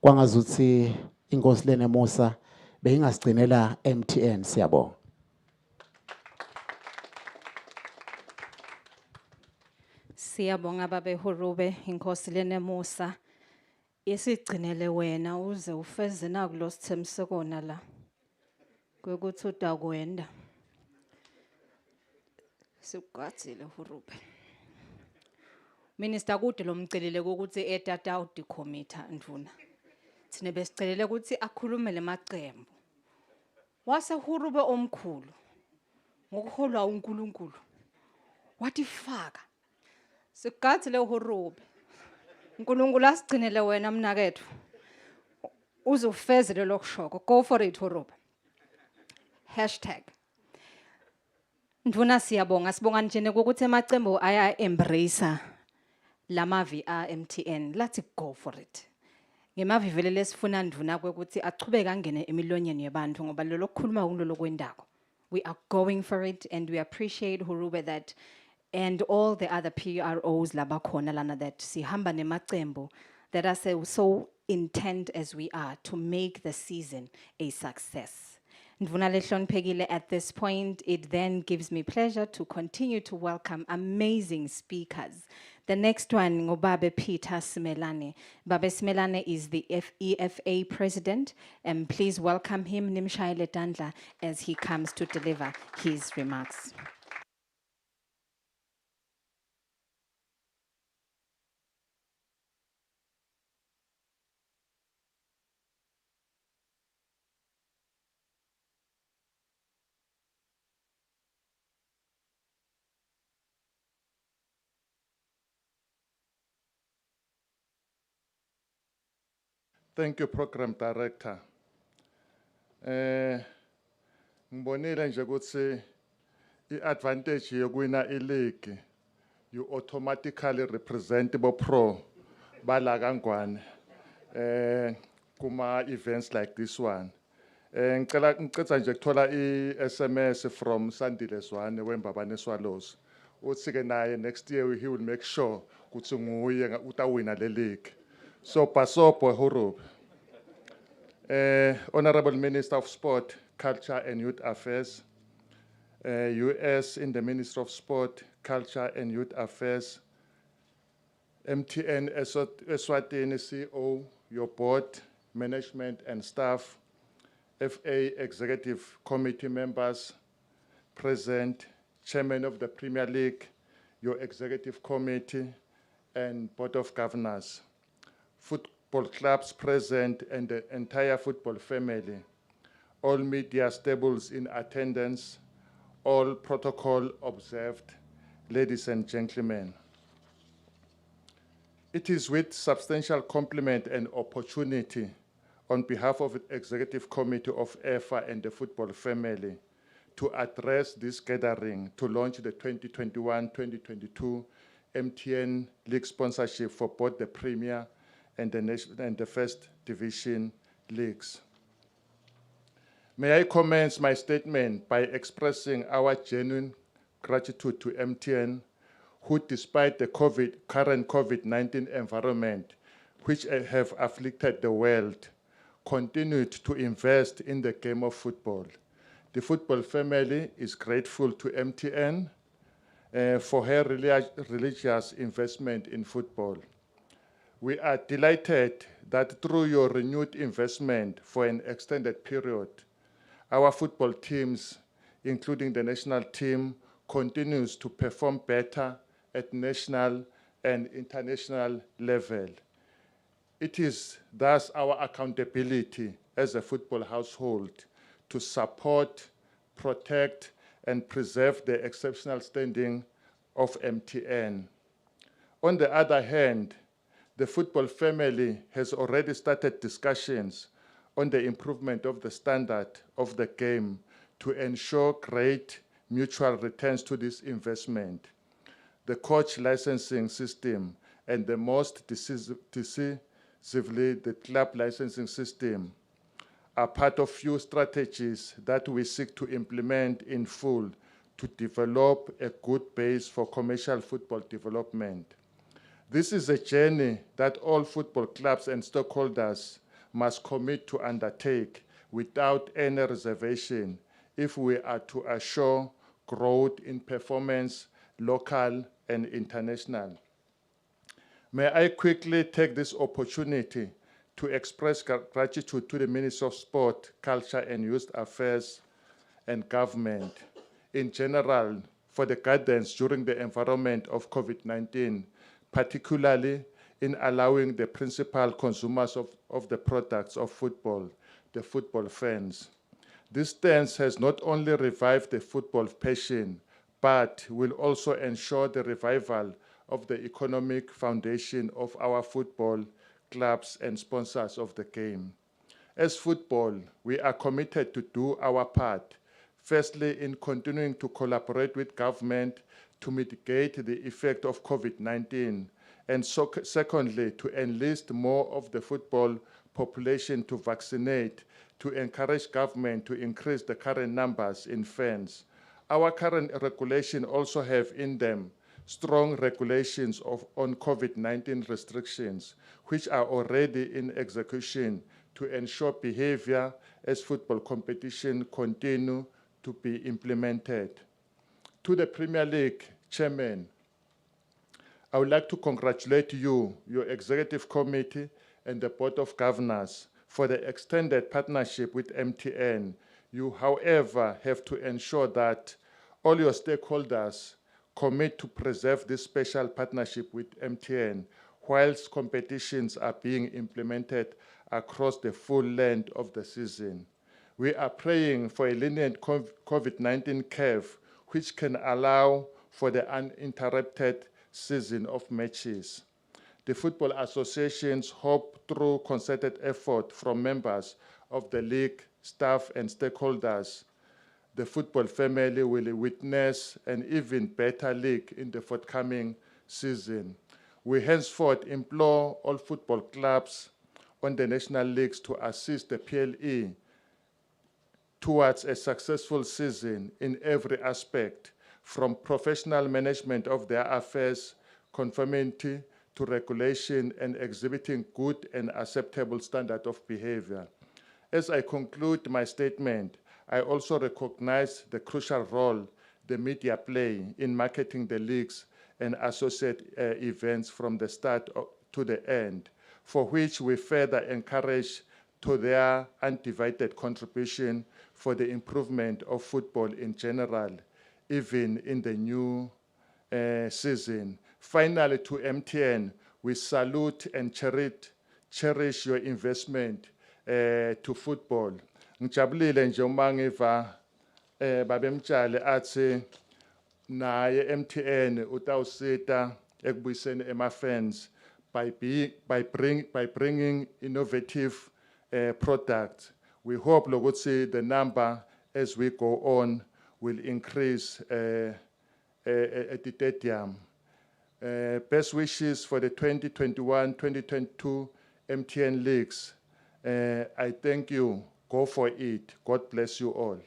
kwangazuthi inkosi lene Musa beyingasigcinela MTN siyabonga. Siyabonga babe Hurube inkosi lene Musa isigcinele wena uze ufeze nakulo sithemse kona la kwekuthi udakwenda sikugatsile Hurube. Minister kude lo mcelile ukuthi etata udicommitter nduna. Thine besicelele ukuthi akhulume lemacembu. Wase Hurube omkhulu. Ngokuholwa uNkulunkulu. Wathi faka. Sikugatsile Hurube. uNkulunkulu asigcinele wena mnakethu. Uzufezele lokushoko. Go for it Hurube. #. Nduna sibonga nje ukuthi emacembu aya embrace lama VR MTN. Let's go for it. Ngemavivele lesifuna nduna kwekuthi achubeke angene emilonyeni yabantu ngoba lo lokukhuluma kulolo kwendako. We are going for it and we appreciate Hurube that and all the other PROs labakhona lana that sihamba nemacembu that are so intent as we are to make the season a success. Ndvuna lehloniphekile, at this point, it then gives me pleasure to continue to welcome amazing speakers. The next one, Ngobabe Peter Simelane. Babe Simelane is the EFA president, and please welcome him, Nimshayile Dandla, as he comes to deliver his remarks. Thank you, Program Director. Ngibonile nje ukuthi i-advantage yokuwina i-league, you automatically represent bo-pro bala kangwane kuma events like this one. Ngicela nje kuthola i-SMS from Sandile Zwane weMbabane Swallows. Uthi ke naye next year he will make sure ukuthi nguye utawina le league. So Pasopo Hurup. Honorable Minister of Sport, Culture and Youth Affairs, US in the Ministry of Sport, Culture and Youth Affairs, MTN Eswatini CEO, your board, management and staff, FA Executive Committee members present, Chairman of the Premier League, your Executive Committee, and Board of Governors, football clubs present, and the entire football family, all media stables in attendance, all protocol observed, ladies and gentlemen. It is with substantial compliment and opportunity on behalf of the Executive Committee of EFA and the football family to address this gathering to launch the 2021-2022 MTN League sponsorship for both the Premier and the First Division leagues. May I commence my statement by expressing our genuine gratitude to MTN, who, despite the current COVID-19 environment, which have afflicted the world, continued to invest in the game of football. The football family is grateful to MTN for her religious investment in football. We are delighted that through your renewed investment for an extended period, our football teams, including the national team, continues to perform better at national and international level. It is thus our accountability as a football household to support, protect, and preserve the exceptional standing of MTN. On the other hand, the football family has already started discussions on the improvement of the standard of the game to ensure great mutual returns to this investment. The coach licensing system and the most decisively the club licensing system are part of few strategies that we seek to implement in full to develop a good base for commercial football development. This is a journey that all football clubs and stakeholders must commit to undertake without any reservation if we are to assure growth in performance, local and international. May I quickly take this opportunity to express gratitude to the Ministry of Sport, Culture and Youth Affairs and Government in general for the guidance during the environment of COVID-19, particularly in allowing the principal consumers of the products of football, the football fans. This stance has not only revived the football passion, but will also ensure the revival of the economic foundation of our football clubs and sponsors of the game. As football, we are committed to do our part, firstly in continuing to collaborate with government to mitigate the effect of COVID-19, and secondly, to enlist more of the football population to vaccinate, to encourage government to increase the current numbers in fans. Our current regulation also have in them strong regulations on COVID-19 restrictions, which are already in execution to ensure behavior as football competition continue to be implemented. To the Premier League chairman, I would like to congratulate you, your executive committee, and the board of governors for the extended partnership with MTN. You, however, have to ensure that all your stakeholders commit to preserve this special partnership with MTN whilst competitions are being implemented across the full length of the season. We are praying for a lenient COVID-19 curve which can allow for the uninterrupted season of matches. The football associations hope through concerted effort from members of the league, staff and stakeholders, the football family will witness an even better league in the forthcoming season. We henceforth implore all football clubs on the national leagues to assist the PLE towards a successful season in every aspect, from professional management of their affairs, conformity to regulation, and exhibiting good and acceptable standard of behavior. As I conclude my statement, I also recognize the crucial role the media play in marketing the leagues and associate events from the start to the end, for which we further encourage to their undivided contribution for the improvement of football in general, even in the new season. Finally, to MTN, we salute and cherish your investment to football. Ngijabulile nje uma ngiva babemtshali athi naye MTN utawusita ekubuyiseni ema-fans by bringing innovative products. We hope lokuthi the number as we go on will increase at the stadium. Best wishes for the 2021-2022 MTN leagues. I thank you. Go for it. God bless you all.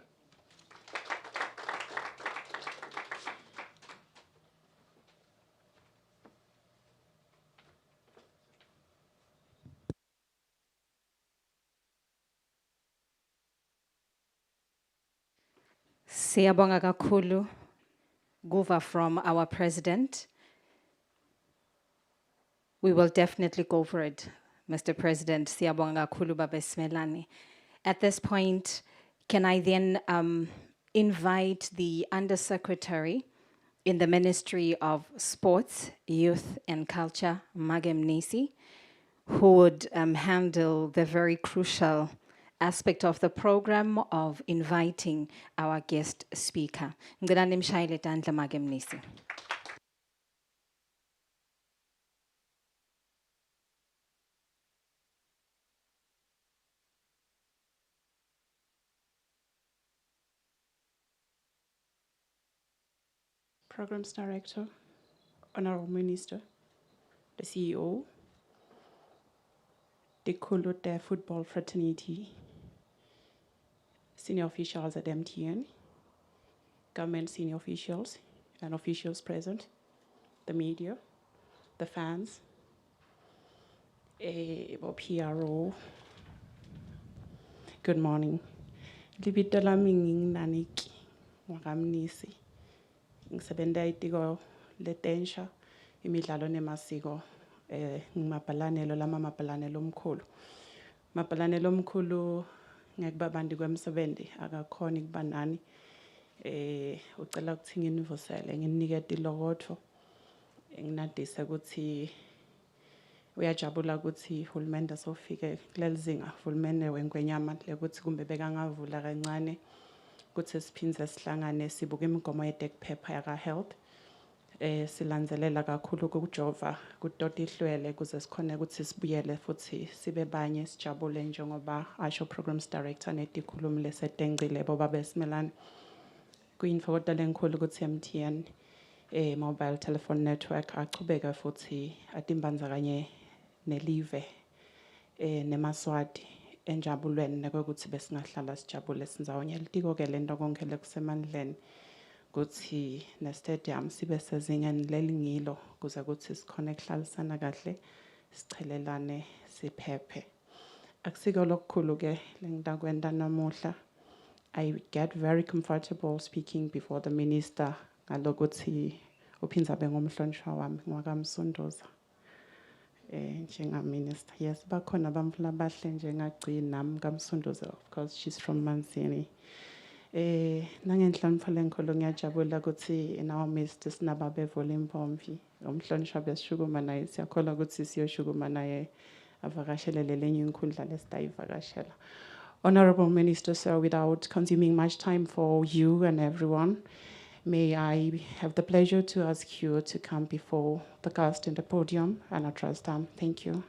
Siyabonga kakhulu kuva from our president. We will definitely go for it, Mr. President. Siyabonga kakhulu Baba Smelani. At this point, can I then invite the Undersecretary in the Ministry of Sports, Youth and Culture, Magem Nisi, who would handle the very crucial aspect of the program of inviting our guest speaker. Ngicela nimshayele tandla Magem Nisi. Programs Director, Honorable Minister, the CEO, the Kuluta Football Fraternity, senior officials at MTN, government senior officials and officials present, the media, the fans, PRO. Good morning. Libito lami nginginaniki wakamnisi. Ngisebenza itiko letensha imidlalo nemasiko ngimabhalanelo mabhalanelo omkhulu. Mabhalanelo omkhulu ngekubabandi kwemsebenzi akakhona ukuba nani ucela ukuthi nginivusele nginikete ilokotho nginadise ukuthi uyajabula ukuthi uhulumende sofike kulelizinga uhulumende wenkwenyama lekuthi kumbe bekangavula kancane ukuthi siphindze sihlangane sibuke imigomo yedekuphepha yaka health silandzelela kakhulu ukujova kutota ihlwele kuze sikhone ukuthi sibuyele futhi sibe banye sijabule njengoba asho programs director netikhulumi lesetengcile boba beSmelani kuyinfokotela enkulu ukuthi MTN mobile telephone network achubeka futhi atimbandzakanye nelive nemaswati enjabulweni nekokuthi besingahlala sijabule sindzawonye litiko ke lento konke lekusemandleni ukuthi ne-stadium sibe sezingeni lelingilo ukuze ukuthi sikhone ukuhlalisana kahle sichelelane siphephe. Akusiko lokukhulu-ke lengidakwenda namuhla. I get very comfortable speaking before the minister ngalokuthi uphindze abe ngumhlonishwa wami ngwakamsunduza njengaminister. Yes, bakhona abamfuna bahle njengagcini nami kamsunduza, of course she's from Mansini. Nangenhlonipho lenkolo ngiyajabula ukuthi in our midst sinababe Volimpompi umhlonishwa besishukuma naye, siyakholwa ukuthi siyoshukuma naye avakashele lelenye inkundla lesitayivakashela. Honorable Minister, sir, without consuming much time for you and everyone, may I have the pleasure to ask you to come before the cast in the podium and address them. Thank you.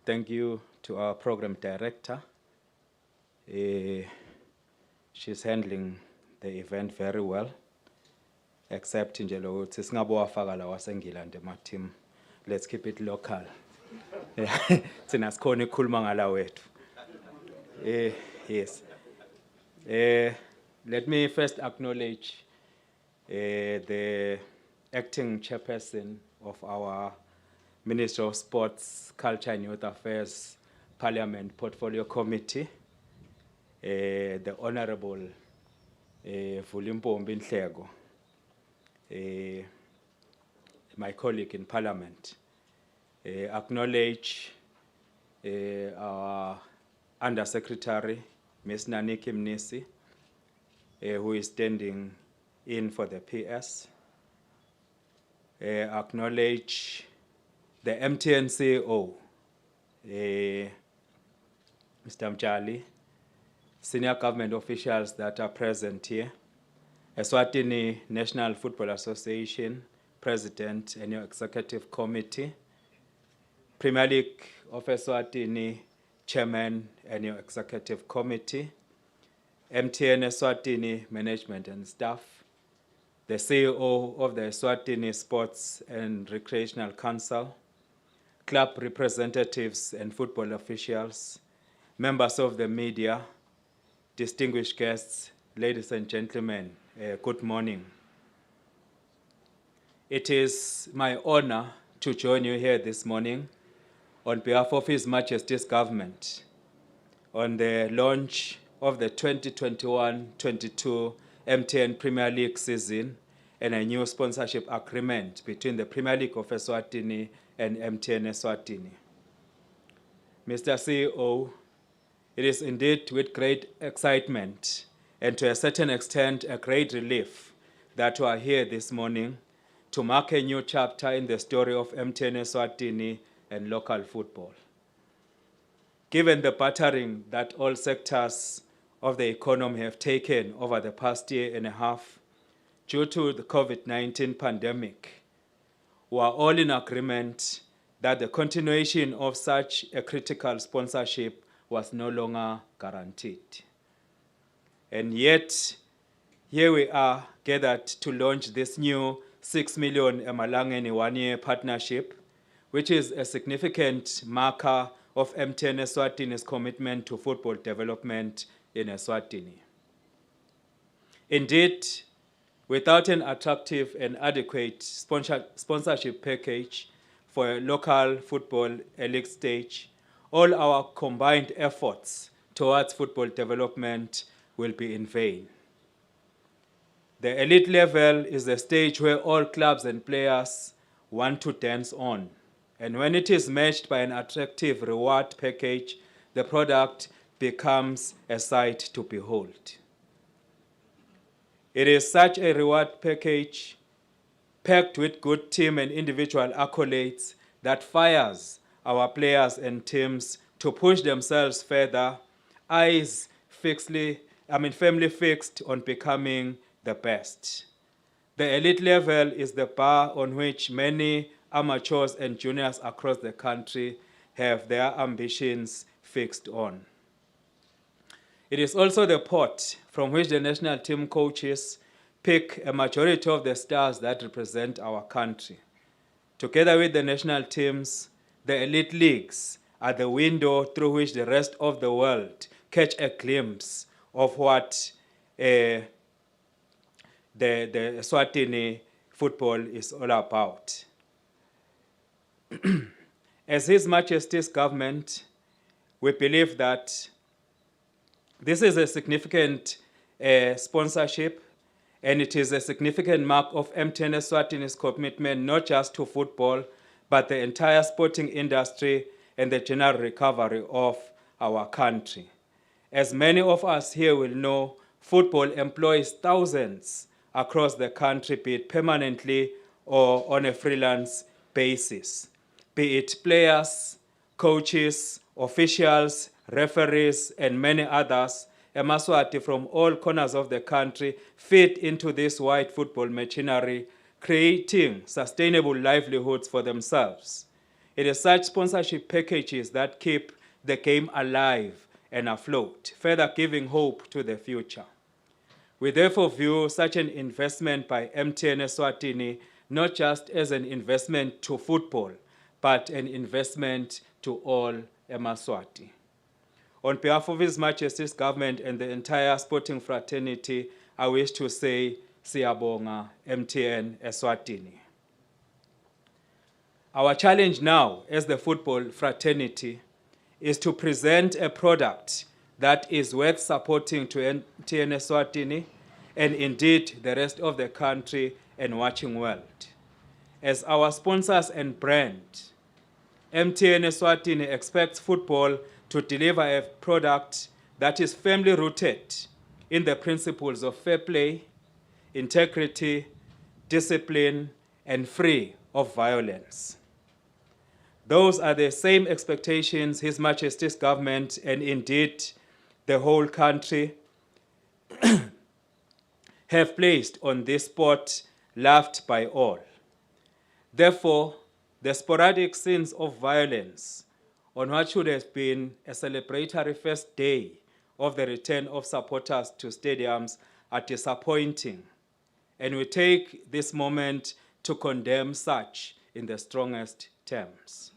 Thank you to our program director. She's handling the event very well, except nje lokuthi singabe wafaka la waseNgilandi ema-team. Let's keep it local. Sina sikhona ukukhuluma ngala wethu. Yes. Let me first acknowledge the acting chairperson of our Ministry of Sports, Culture and Youth Affairs Parliament Portfolio Committee, the Honorable Vulimpombi Nhleko, my colleague in Parliament. Acknowledge our Undersecretary, Ms. Naniki Mnisi, who is standing in for the PS. Acknowledge the MTN CEO, Mr. Mjali, senior government officials that are present here, Eswatini National Football Association President and your Executive Committee, Premier League of Eswatini Chairman and your Executive Committee, MTN Eswatini Management and Staff, the CEO of the Eswatini Sports and Recreational Council, club representatives and football officials, members of the media, distinguished guests, ladies and gentlemen, good morning. It is my honor to join you here this morning on behalf of His Majesty's Government on the launch of the 2021-22 MTN Premier League season and a new sponsorship agreement between the Premier League of Eswatini and MTN Eswatini. Mr. CEO, it is indeed with great excitement and to a certain extent a great relief that we are here this morning to mark a new chapter in the story of MTN Eswatini and local football. Given the battering that all sectors of the economy have taken over the past year and a half due to the COVID-19 pandemic, we are all in agreement that the continuation of such a critical sponsorship was no longer guaranteed. And yet, here we are gathered to launch this new 6 million Emalangeni one-year partnership, which is a significant marker of MTN Eswatini's commitment to football development in Eswatini. Indeed, without an attractive and adequate sponsorship package for a local football elite stage, all our combined efforts towards football development will be in vain. The elite level is the stage where all clubs and players want to dance on. And when it is matched by an attractive reward package, the product becomes a sight to behold. It is such a reward package packed with good team and individual accolades that fires our players and teams to push themselves further, firmly fixed on becoming the best. The elite level is the bar on which many amateurs and juniors across the country have their ambitions fixed on. It is also the pot from which the national team coaches pick a majority of the stars that represent our country. Together with the national teams, the elite leagues are the window through which the rest of the world catch a glimpse of what the Eswatini football is all about. As His Majesty's government, we believe that this is a significant sponsorship, and it is a significant mark of MTN Eswatini's commitment not just to football, but the entire sporting industry and the general recovery of our country. As many of us here will know, football employs thousands across the country, be it permanently or on a freelance basis, be it players, coaches, officials, referees, and many others. Emaswati from all corners of the country fit into this wide football machinery, creating sustainable livelihoods for themselves. It is such sponsorship packages that keep the game alive and afloat, further giving hope to the future. We therefore view such an investment by MTN Eswatini not just as an investment to football, but an investment to all Emaswati. On behalf of His Majesty's government and the entire sporting fraternity, I wish to say, Siyabonga, MTN Eswatini. Our challenge now as the football fraternity is to present a product that is worth supporting to MTN Eswatini and indeed the rest of the country and watching world. As our sponsors and brand, MTN Eswatini expects football to deliver a product that is firmly rooted in the principles of fair play, integrity, discipline, and free of violence. Those are the same expectations His Majesty's government and indeed the whole country have placed on this sport loved by all. Therefore, the sporadic scenes of violence on what should have been a celebratory first day of the return of supporters to stadiums are disappointing, and we take this moment to condemn such in the strongest terms.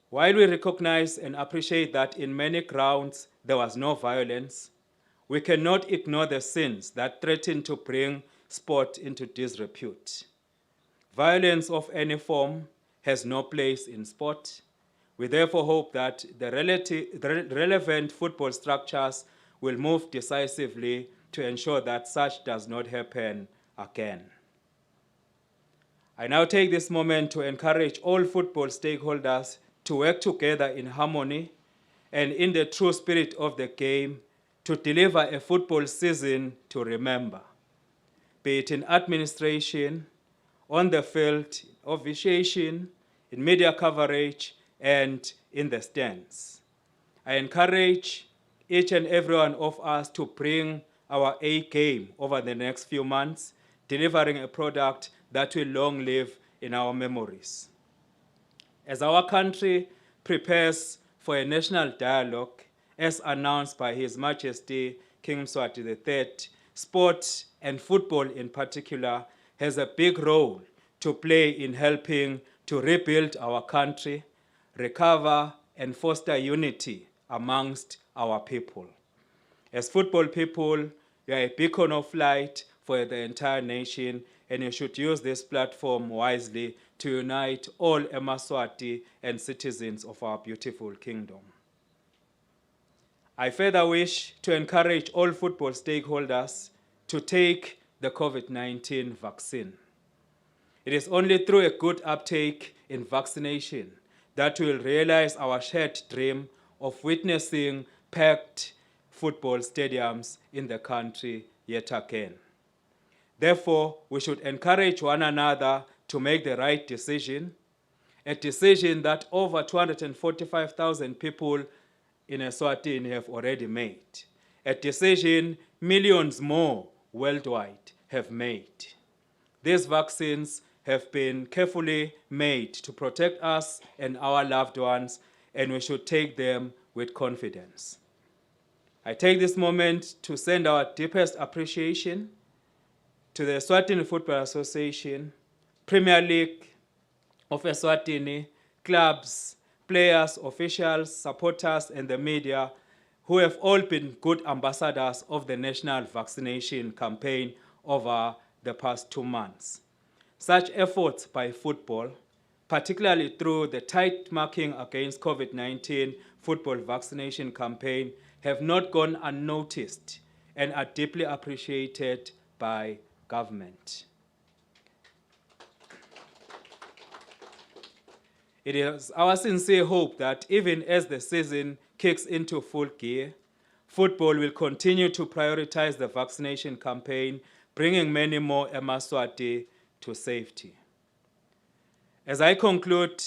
While we recognize and appreciate that in many grounds there was no violence, we cannot ignore the sins that threaten to bring sport into disrepute. Violence of any form has no place in sport. We therefore hope that the relevant football structures will move decisively to ensure that such does not happen again. I now take this moment to encourage all football stakeholders to work together in harmony and in the true spirit of the game to deliver a football season to remember, be it in administration, on the field, officiation, in media coverage, and in the stands. I encourage each and every one of us to bring our A game over the next few months, delivering a product that will long live in our memories. As our country prepares for a national dialogue, as announced by His Majesty King Mswati III, sport and football in particular has a big role to play in helping to rebuild our country, recover and foster unity amongst our people. As football people, you are a beacon of light for the entire nation, and you should use this platform wisely to unite all Emaswati and citizens of our beautiful kingdom. I further wish to encourage all football stakeholders to take the COVID-19 vaccine. It is only through a good uptake in vaccination that we will realize our shared dream of witnessing packed football stadiums in the country yet again. Therefore, we should encourage one another to make the right decision a decision that over 245,000 people in Eswatini have already made, a decision millions more worldwide have made. These vaccines have been carefully made to protect us and our loved ones, and we should take them with confidence. I take this moment to send our deepest appreciation to the Eswatini Football Association, Premier League of Eswatini, clubs, players, officials, supporters, and the media, who have all been good ambassadors of the national vaccination campaign over the past 2 months. Such efforts by football, particularly through the tight marking against COVID-19 football vaccination campaign, have not gone unnoticed and are deeply appreciated by government. It is our sincere hope that even as the season kicks into full gear, football will continue to prioritize the vaccination campaign, bringing many more eMaswati to safety. As I conclude,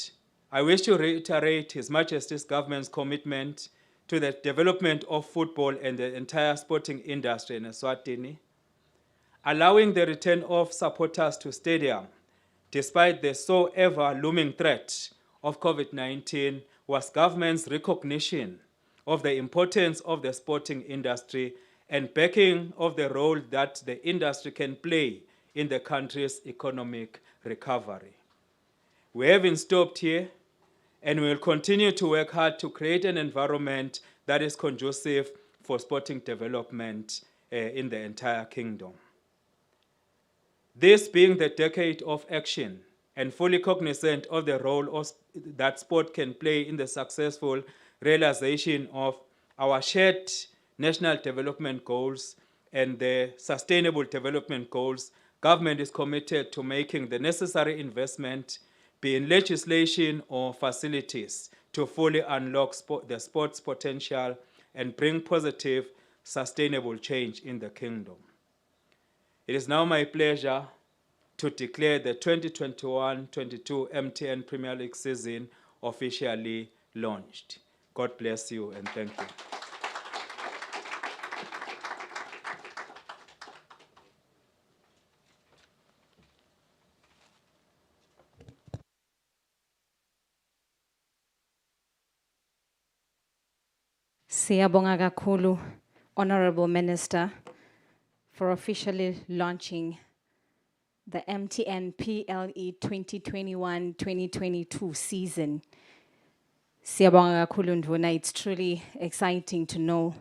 I wish to reiterate His Majesty's government's commitment to the development of football and the entire sporting industry in Eswatini, allowing the return of supporters to stadium, despite the so ever looming threat of COVID-19, was government's recognition of the importance of the sporting industry and backing of the role that the industry can play in the country's economic recovery. We haven't stopped here, and we will continue to work hard to create an environment that is conducive for sporting development in the entire kingdom. This being the decade of action and fully cognizant of the role that sport can play in the successful realization of our shared national development goals and the sustainable development goals, government is committed to making the necessary investment, be in legislation or facilities, to fully unlock the sport's potential and bring positive, sustainable change in the kingdom. It is now my pleasure to declare the 2021-22 MTN Premier League season officially launched. God bless you and thank you. Siyabonga kakhulu, Honorable Minister, for officially launching the MTN PLE 2021-2022 season. Siyabonga kakhulu Ndvuna. It's truly exciting to know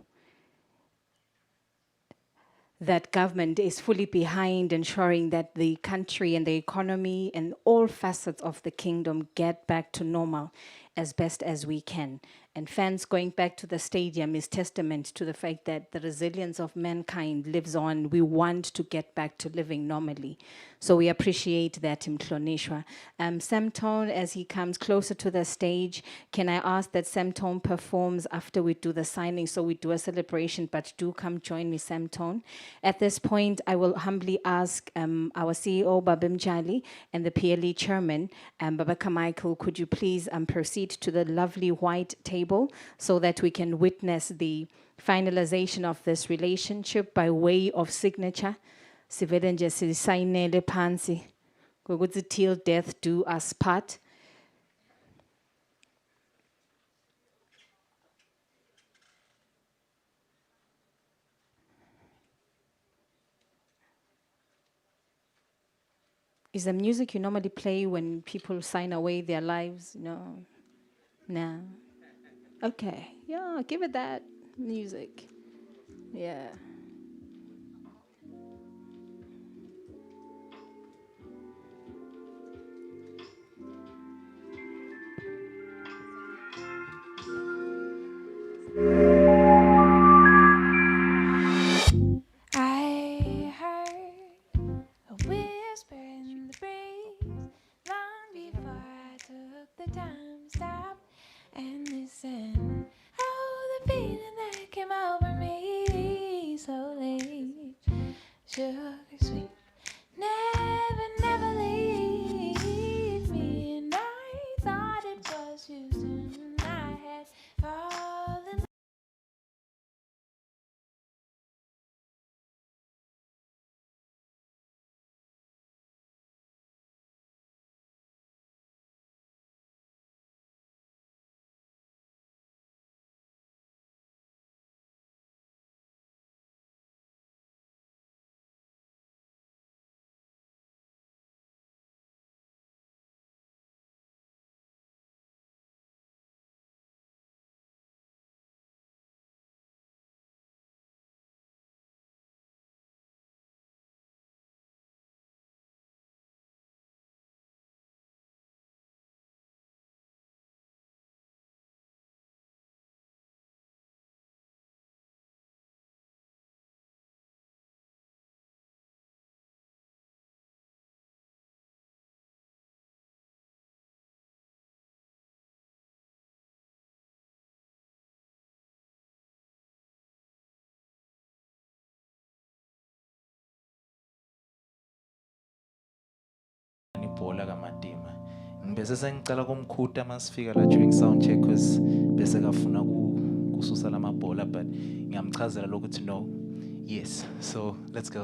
that government is fully behind ensuring that the country and the economy and all facets of the kingdom get back to normal as best as we can. And fans going back to the stadium is testament to the fact that the resilience of mankind lives on. We want to get back to living normally. So we appreciate that, Mhlonishwa. Samtone, as he comes closer to the stage, can I ask that Samtone performs after we do the signing? So we do a celebration, but do come join me, Samtone. At this point, I will humbly ask our CEO, Babim Jali, and the PLE chairman, Babaka Michael, could you please proceed to the lovely white table so that we can witness the finalization of this relationship by way of signature. Sivele nje sisayinele phansi ngokuthi till death do us part. Is the music you normally play when people sign away their lives? No. No. Okay. Yeah, give it that music. Yeah. I heard a whisper in the breeze long before I took the time to stop and listen. Oh, the feeling that came over me slowly, sugar sweet, never leave me. And I thought amabhola kaMadima. Ngibese sengicela kumkhuta masifika la during sound check because bese kafuna kususa lamabhola but ngiyamchazela lokuthi no. Yes. So let's go.